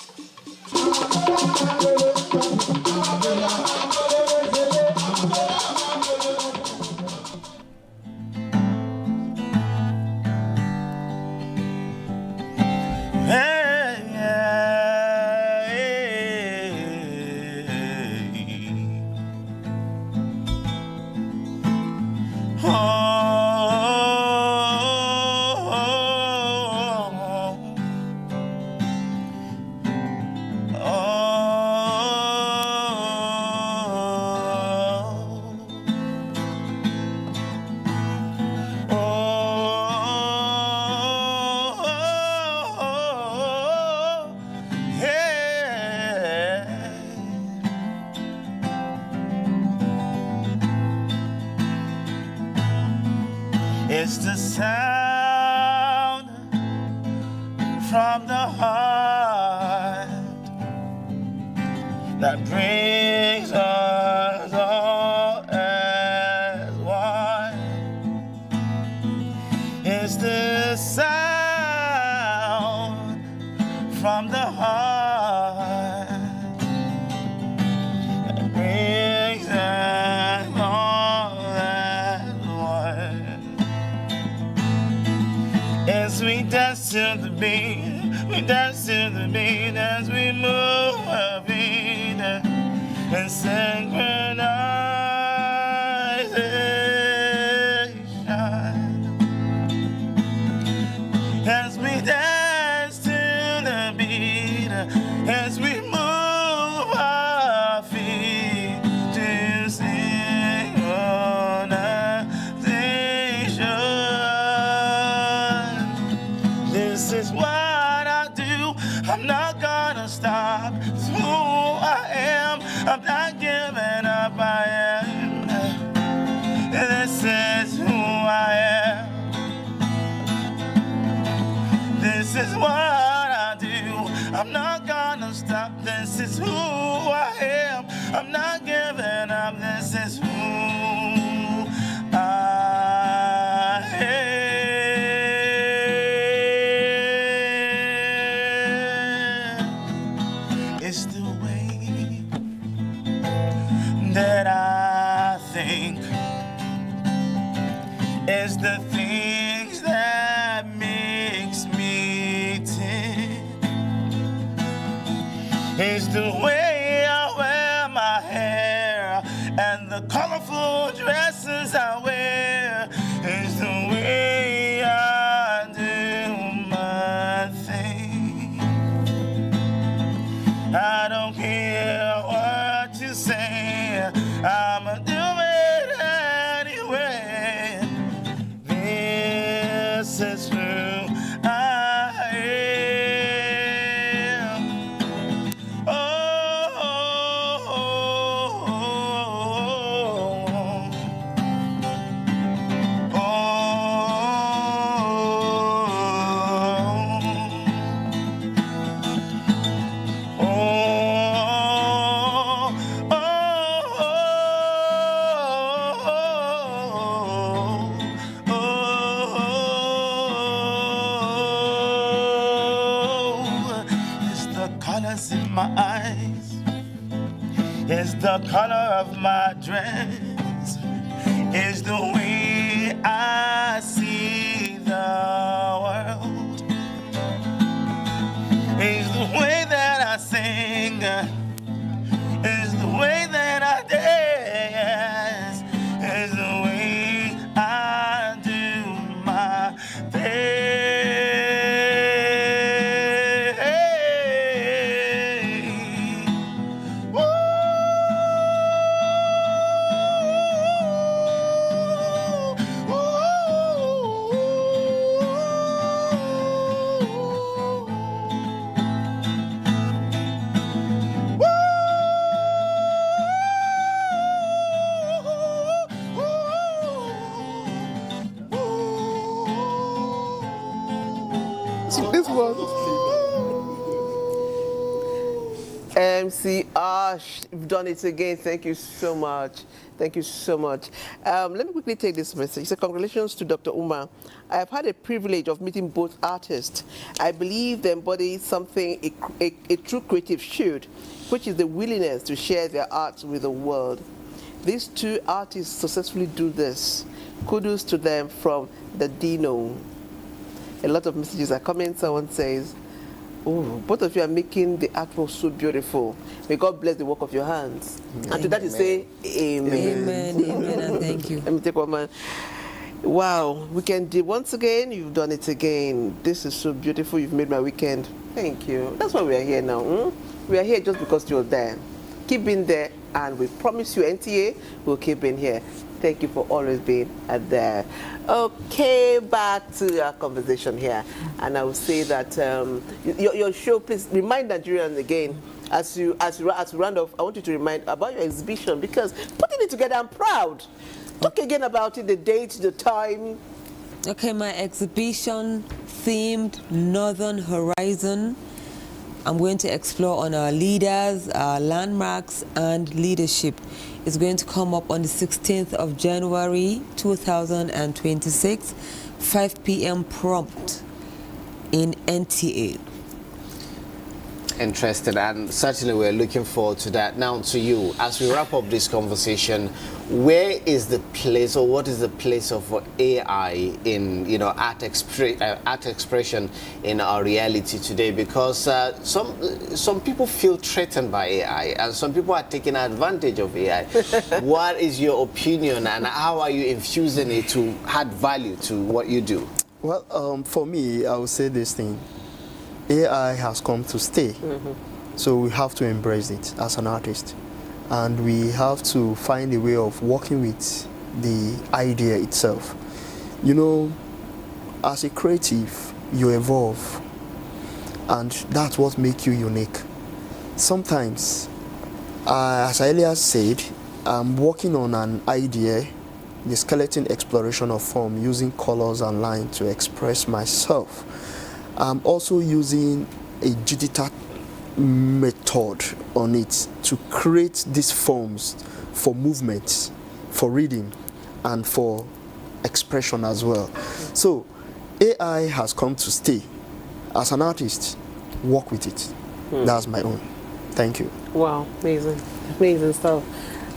It's the sound from the heart that brings us all as one. It's the sound from the heart that brings us all as one. As we dance to the beat, we dance to the beat as we move our feet and synchronization. As we dance to the beat, as we move our feet to synchronization. This is what I do. I'm not gonna stop. It's who I am. I'm not giving up. I am. This is who I am. This is what I do. I'm not gonna stop. This is who I am. I'm not giving up. This is who I am. It's the way that I think. It's the things that makes me tick. It's the way I wear my hair and the colorful dresses I wear. It's the way I do my thing. I don't care what you say, I'ma do it anyway. This is who I am. Oh, it's the colors in my eyes. It's the color of my dress. It's the way I see the world. It's the way that I sing. It's the way that I dance. MC Ash, you've done it again. Thank you so much. Thank you so much. Let me quickly take this message. It says, congratulations to Dr. Umar. I have had a privilege of meeting both artists. I believe they embody something a true creative should, which is the willingness to share their art with the world. These two artists successfully do this. Kudos to them from the Dino. A lot of messages are coming. Someone says, oh, both of you are making the artwork so beautiful. May God bless the work of your hands. Amen. And to that you say, amen. Amen, amen, and thank you. Let me take one man. Wow, weekend day once again, you've done it again. This is so beautiful, you've made my weekend. Thank you. That's why we are here now. We are here just because you're there. Keep being there, and we promise you, NTA will keep being here. Thank you for always being there. Okay, back to our conversation here. And I will say that your show, please remind Nigerians again, as you round off, I want you to remind about your exhibition, because putting it together, I'm proud. Talk again about it, the date, the time. Okay, my exhibition themed Northern Horizon. I'm going to explore on our leaders, our landmarks, and leadership. It's going to come up on the 16th of January 2026, 5 p.m. prompt in NTA. Interesting, and certainly we're looking forward to that. Now to you, as we wrap up this conversation, where is the place, or what is the place of AI in art expression in our reality today? Because some people feel threatened by AI, and some people are taking advantage of AI. What is your opinion, and how are you infusing it to add value to what you do? Well, for me, I would say this thing. AI has come to stay, so we have to embrace it as an artist, and we have to find a way of working with the idea itself. As a creative, you evolve, and that's what makes you unique. Sometimes, as I earlier said, I'm working on an idea, the skeleton exploration of form, using colors and line to express myself. I'm also using a digital method on it to create these forms for movements, for reading, and for expression as well. So AI has come to stay. As an artist, work with it. That's my own. Thank you. Wow, amazing. Amazing stuff.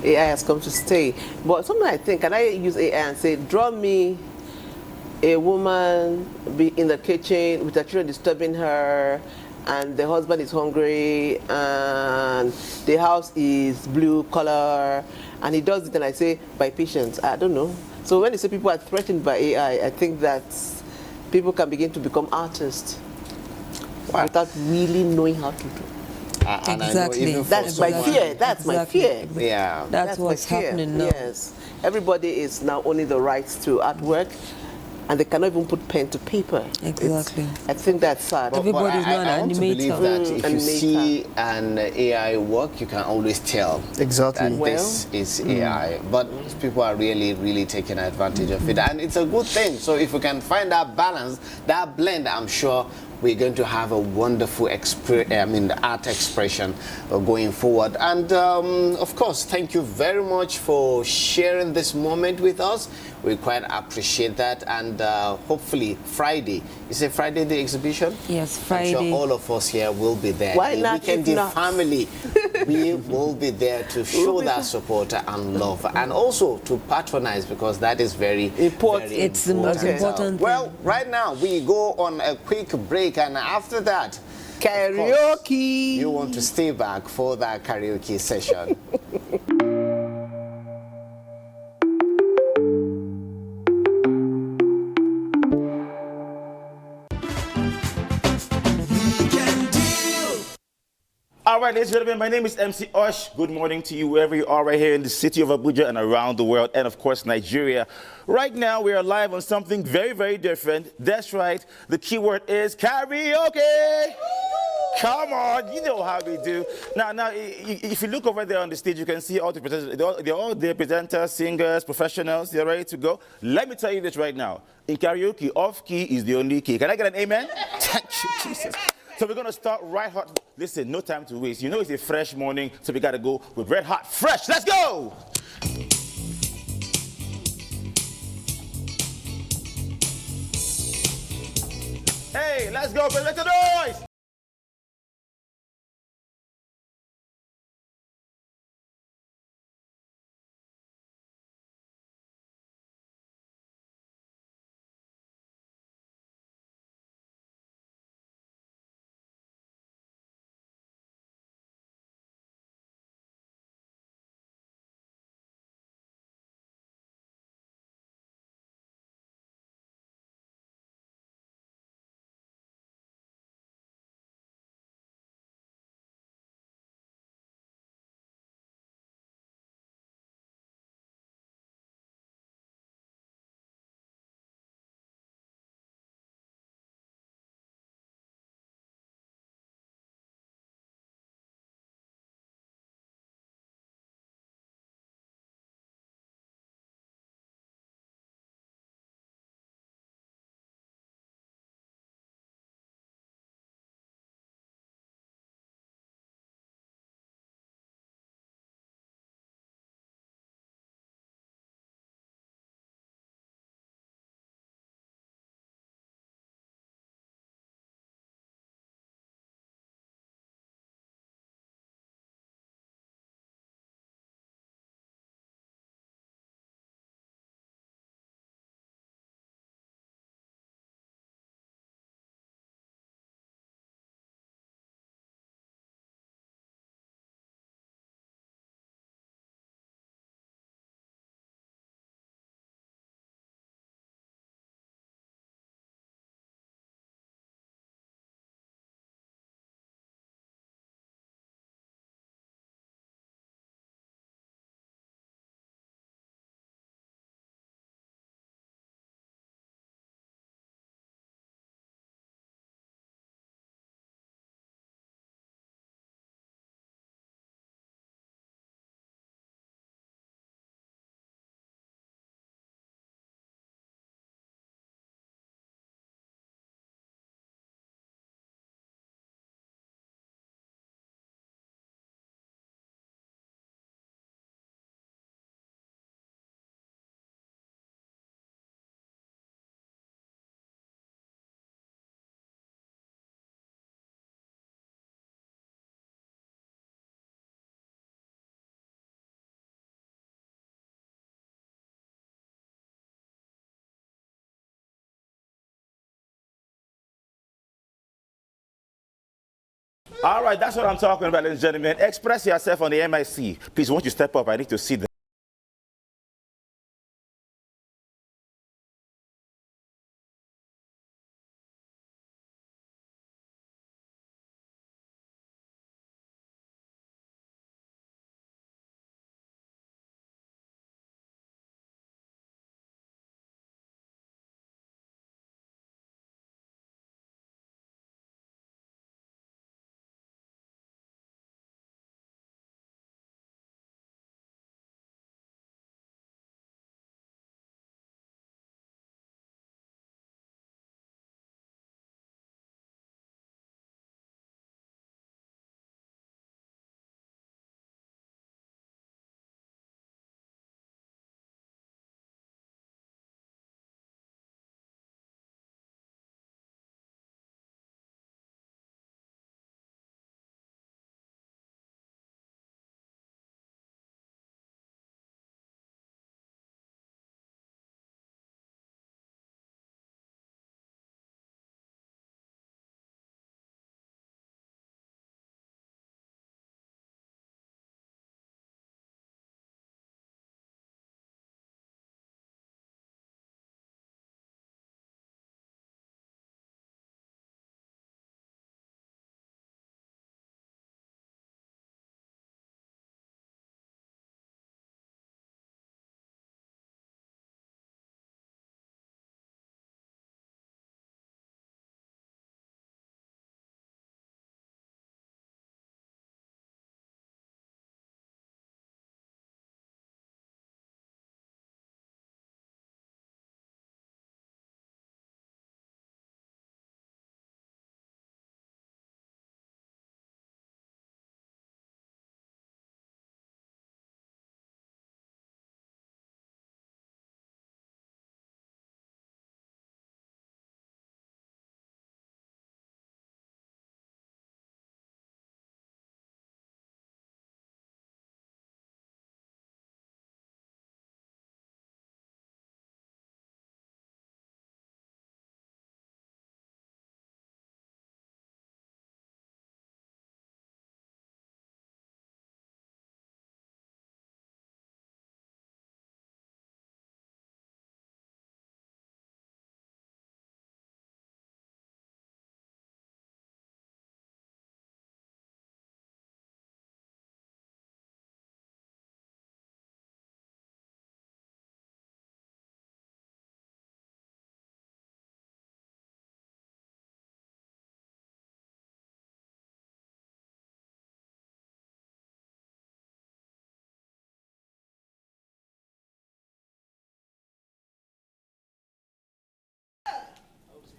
AI has come to stay. But sometimes I think, can I use AI and say, draw me a woman be in the kitchen with her children disturbing her, and the husband is hungry, and the house is blue color, and he does it, and I say, by patience. I don't know. So when you say people are threatened by AI, I think that people can begin to become artists without really knowing how to do. Exactly. That's my fear. That's my fear. Yeah. That's what's happening now. Yes. Everybody is now owning the rights to artwork, and they cannot even put pen to paper. Exactly. I think that's sad. Everybody's not an I want to believe that if you see an AI work, you can always tell exactly that this is AI. But people are really, really taking advantage of it, and it's a good thing. So if we can find that balance, that blend, I'm sure we're going to have a wonderful art expression going forward. And of course, thank you very much for sharing this moment with us. We quite appreciate that. And hopefully Friday, you say Friday the exhibition? Yes, Friday. I'm sure all of us here will be there. Why the not? Weekend family, we will be there to show that support and love, and also to patronize, because that is very important. It's the most important thing. Well, right now we go on a quick break, and after that, karaoke. You want to stay back for that karaoke session. All right, ladies and gentlemen, my name is MC Osh. Good morning to you wherever you are right here in the city of Abuja and around the world, and of course, Nigeria. Right now, we are live on something very, very different. That's right. The keyword is karaoke. Come on, you know how we do. Now, if you look over there on the stage, you can see all the presenters. They're all the presenters, singers, professionals. They're ready to go. Let me tell you this right now. In karaoke, off key is the only key. Can I get an amen? Thank you, Jesus. So we're going to start right hot. Listen, no time to waste. You know it's a fresh morning, so we got to go with red hot fresh. Let's go! Hey, let's go, but make a noise! All right, that's what I'm talking about, ladies and gentlemen. Express yourself on the MIC. Please, won't you step up? I need to see them.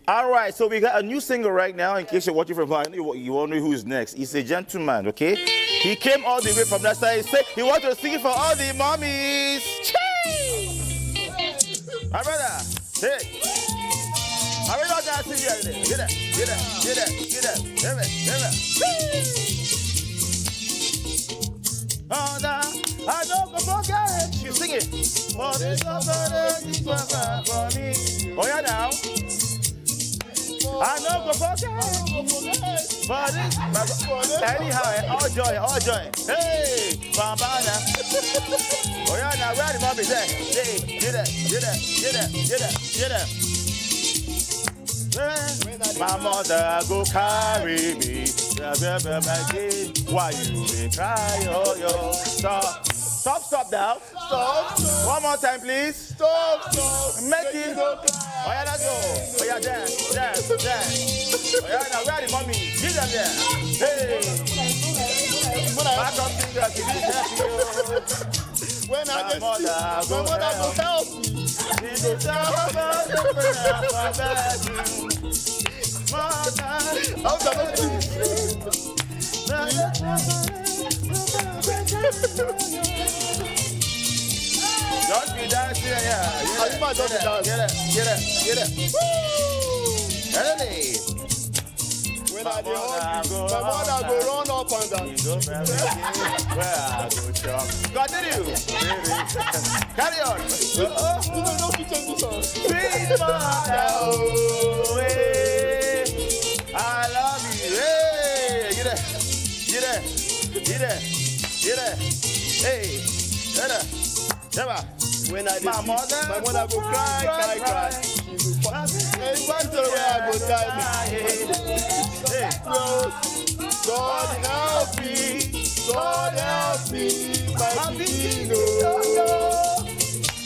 All right, so we got a new singer right now. In case you're watching from home, you wonder who's next. He's a gentleman, okay? He came all the way from that side. He said he wants to sing it for all the mommies. Chee! My brother, hey. Are we not dancing here? Get it, get it, get it, get it, get it, get it. Oh, nah, I don't go forget it. You sing it. For this for me. Oh, yeah, now. I know go forget. For this, anyhow, all joy. Hey, Bambana. Oh, yeah, now, where the mommy there? Hey, get it. My mother go carry me. Why you may cry? Oh, yo. Stop now. Stop. One more time, please. Stop. Make it. Oh, yeah, let's go. Oh, yeah, dance. Oh, yeah, now, where the mommy? Give them there. Hey. Back up fingers. When I get sick, my mother go help me. Don't be dancing, yeah. Get it. Hey. When I do my mother go run up and down. Continue. Carry on. Sweet mother, I love you. Hey, get it. Hey, when I my mother go cry. Hey, one to where I go die. Hey, God help me, my Pino.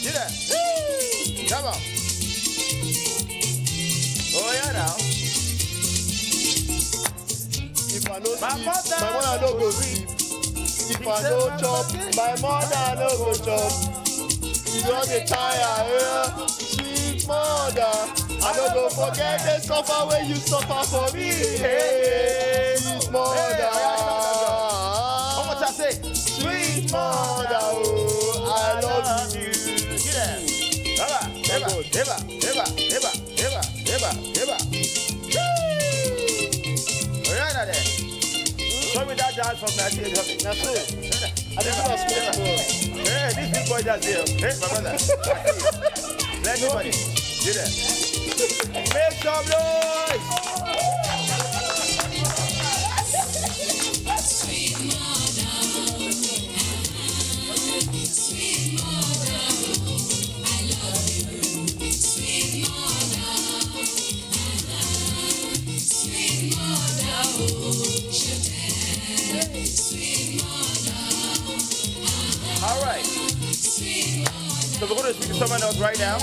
Get it. Come on. Oh, yeah, now. If I no sleep, my mother no go sleep. If I no chop, my mother no go chop. You don't get tired, yeah? Sweet mother. I don't go forget the suffer when you suffer for me. Hey, sweet mother. How much I say? Sweet mother, oh, I love you. Get it. Eva. Oh, yeah, there. Show me that dance from Nigeria. That's it. Hey, this big boy just here. Hey, my brother. Let everybody. Get it. Make some noise. All right. So we're going to speak to someone else right now.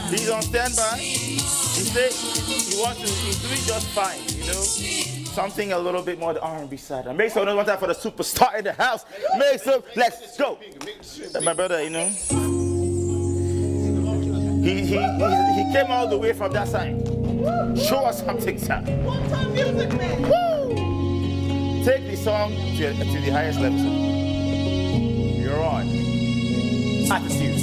He's on standby. He said he wants to do it just fine, you know. Something a little bit more the R&B side. And make some noise one time for the superstar in the house. Make some. Let's go. My brother, you know. He came all the way from that side. Show us something, sir. One-time music, man. Woo! Take the song to the highest level, sir. You're on. Attitude.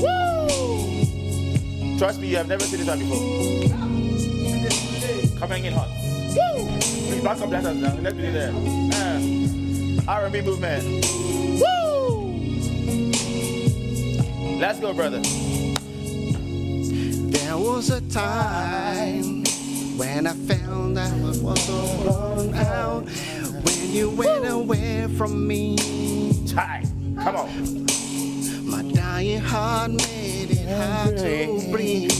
Woo! Trust me, you have never seen this one before. Coming in hot. Woo! Please back up that now. Let's do it there. R&B movement. Woo! Let's go, brother. There was a time when I found I was all blown out. When you went away from me. Time. Come on. My dying heart made it hard to breathe.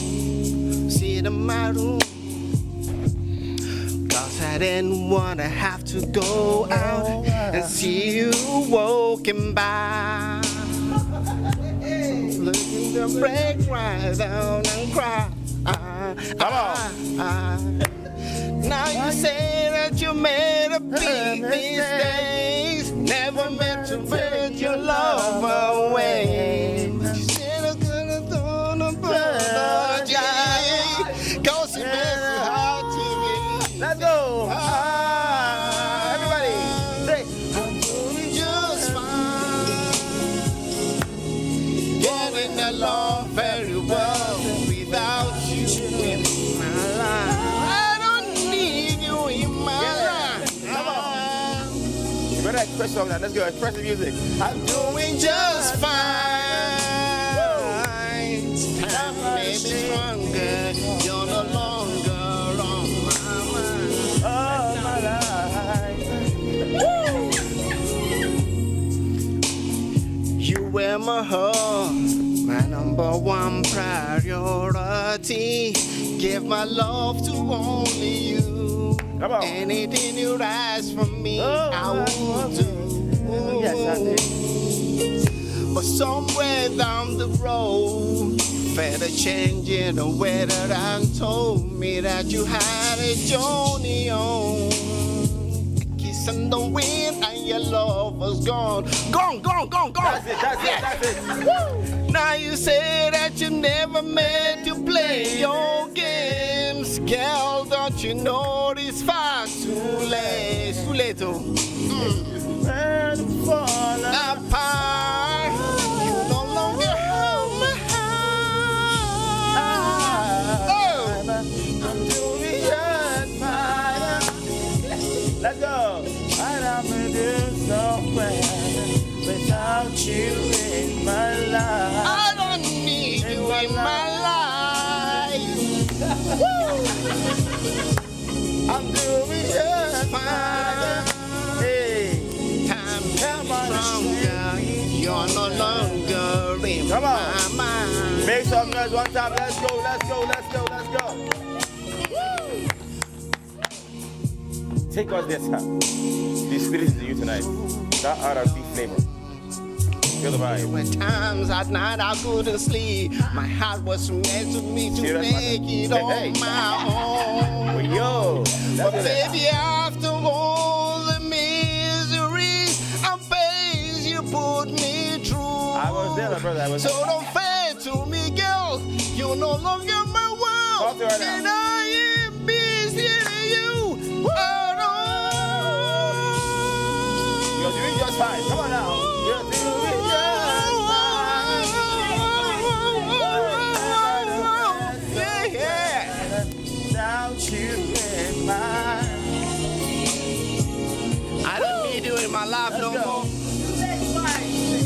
See the matter. Cause I didn't wanna have to go out and see you walking by. Looking to break right down and cry. Come on. Now you say that you made a big mistake. Never meant to put your love away. You said I couldn't do no apologize. along very well without you in my life. I don't need you in my life. Come on. You better express something. Let's go. Express the music. I'm doing just fine. Time may be stronger. You're no longer on my mind. All my life. You were my heart, my number one priority. Give my love to only you. Come on. Anything you ask from me, I will do. Yes, I did. But somewhere down the road, felt a change in the weather and told me that you had a journey on. A kiss in the wind and your love was gone. Gone. That's it. Woo! Now you say that you never meant to play your games. Girl, don't you know it's far too late? Too late, oh. Apart, you no longer hold my hand. Oh, I'm doing just fine. Let's go. And I'm gonna do so well without you in my life. I don't need you in my life. I'm doing just fine. Hey, Time is stronger. You're no longer in come my on. mind. Make some noise one time. Let's go. Take us this time. The spirit is in you tonight. That R&B flavor. Feel the There vibe. were times at night I couldn't sleep. My heart was meant to me to Serious make it matter. on Hey. my own. Oh, yo. But That's it. baby, after all the miseries and pains you put me through, I was there, my brother. I was so there. don't fail to me, girl. You're no longer my world, Talk to her now. and I am missing you. Oh, You're doing just fine. Come on now. You're doing just fine. Yeah. Without you in my. I don't need you in my life no more.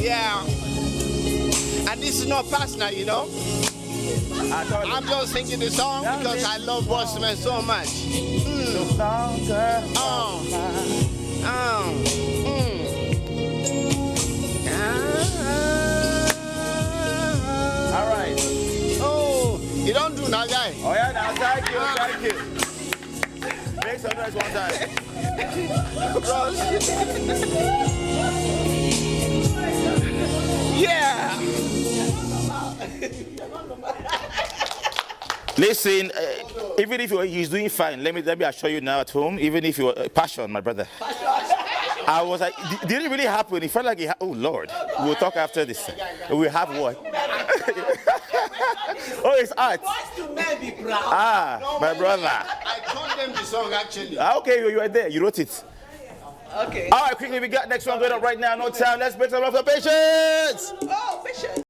Yeah. And this is not personal, you know. I'm just singing the song because I love Boston so much. All right. Oh, you don't do that, guy. Oh yeah, now thank you. Make some noise one time. Yeah. Listen, even if he's doing fine, let me assure you now at home, even if you're passion, my brother. I was like, did it really happen? It felt like oh Lord, we'll talk after this. We have what? Oh, it's art. My brother. I told them the song actually. Okay, you were there. You wrote it. Okay. All right, quickly, we got next one going up right now. No time. Let's make some love for patience. Oh, Bishop.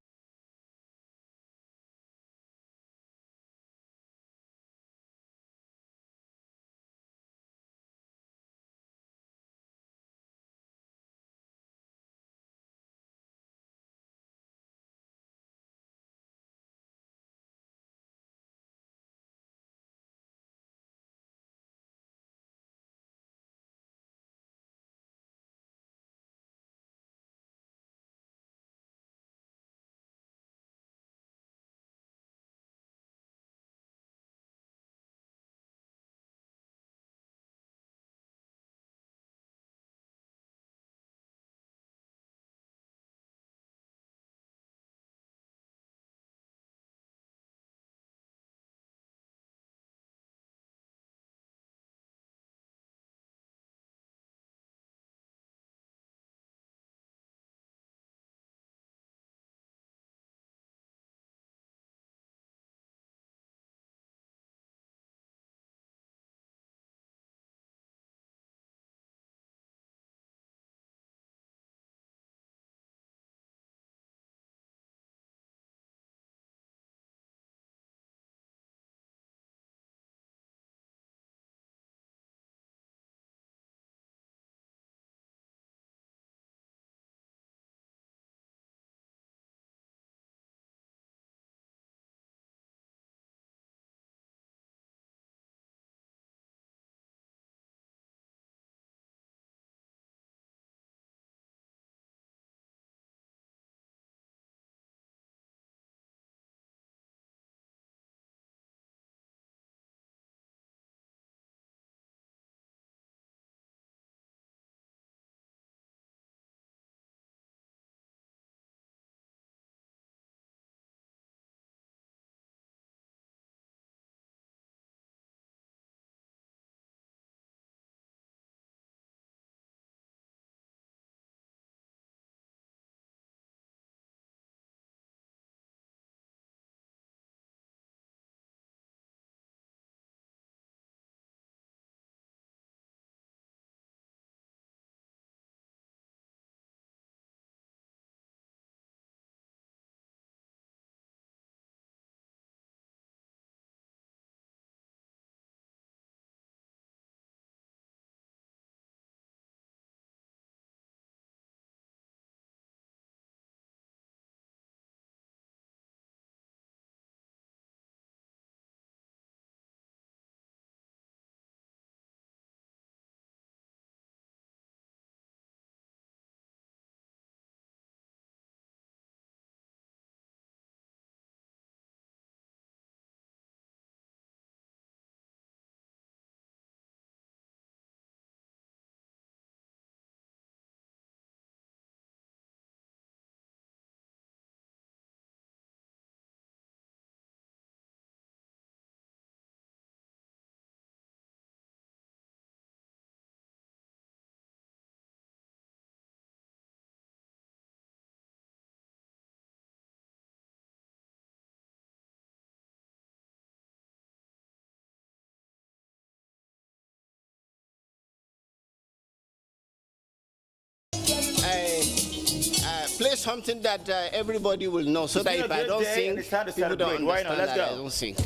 something that everybody will know, so that if I don't sing, people don't understand. Why not? Let's go. I don't sing.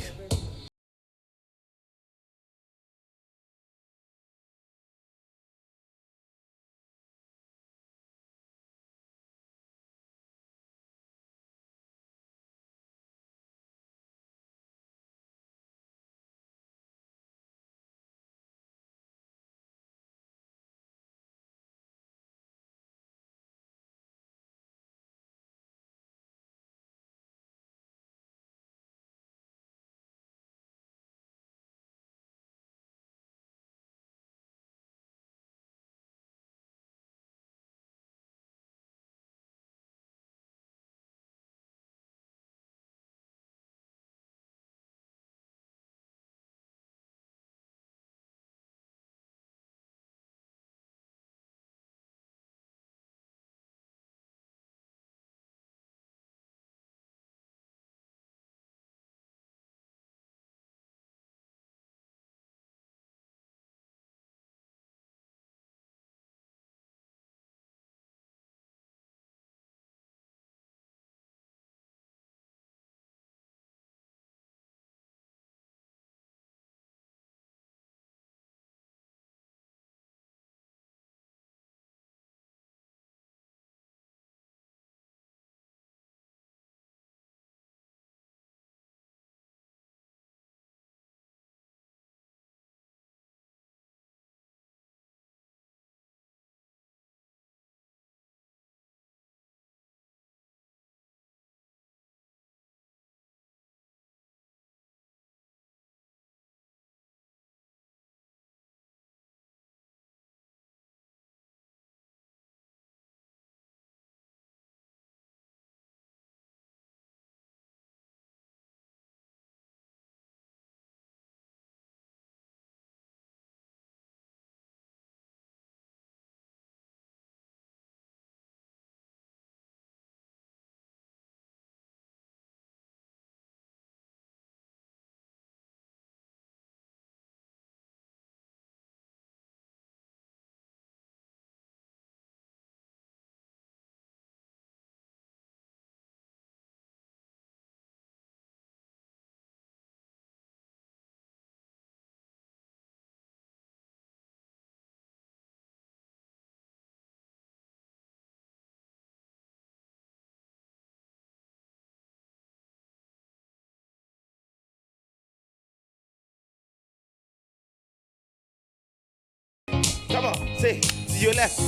Come on, say to your left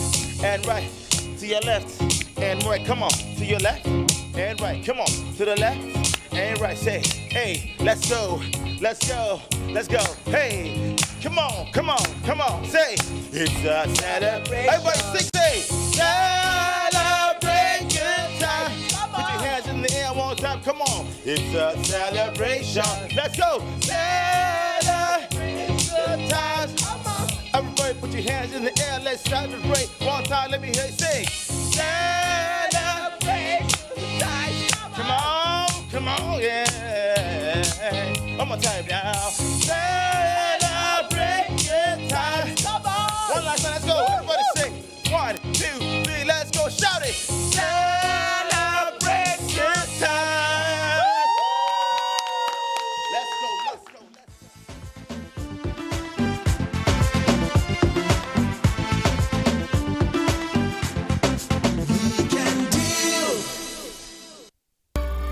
and right, to your left and right. Come on, to your left and right. Come on, to the left and right. Say, hey, let's go, let's go, let's go. Hey, come on, come on, come on. Say, it's a celebration. Everybody sing, say, celebration time. Put your hands in the air one time. Come on, it's a celebration. Let's go. Celebration time. Everybody put your hands in the air, let's celebrate. One time, let me hear you sing. Celebrate tonight. Come on, yeah. One more time now. Celebration time. Come on. One last time, let's go. Everybody sing. 1, 2, 3, let's go. Shout it.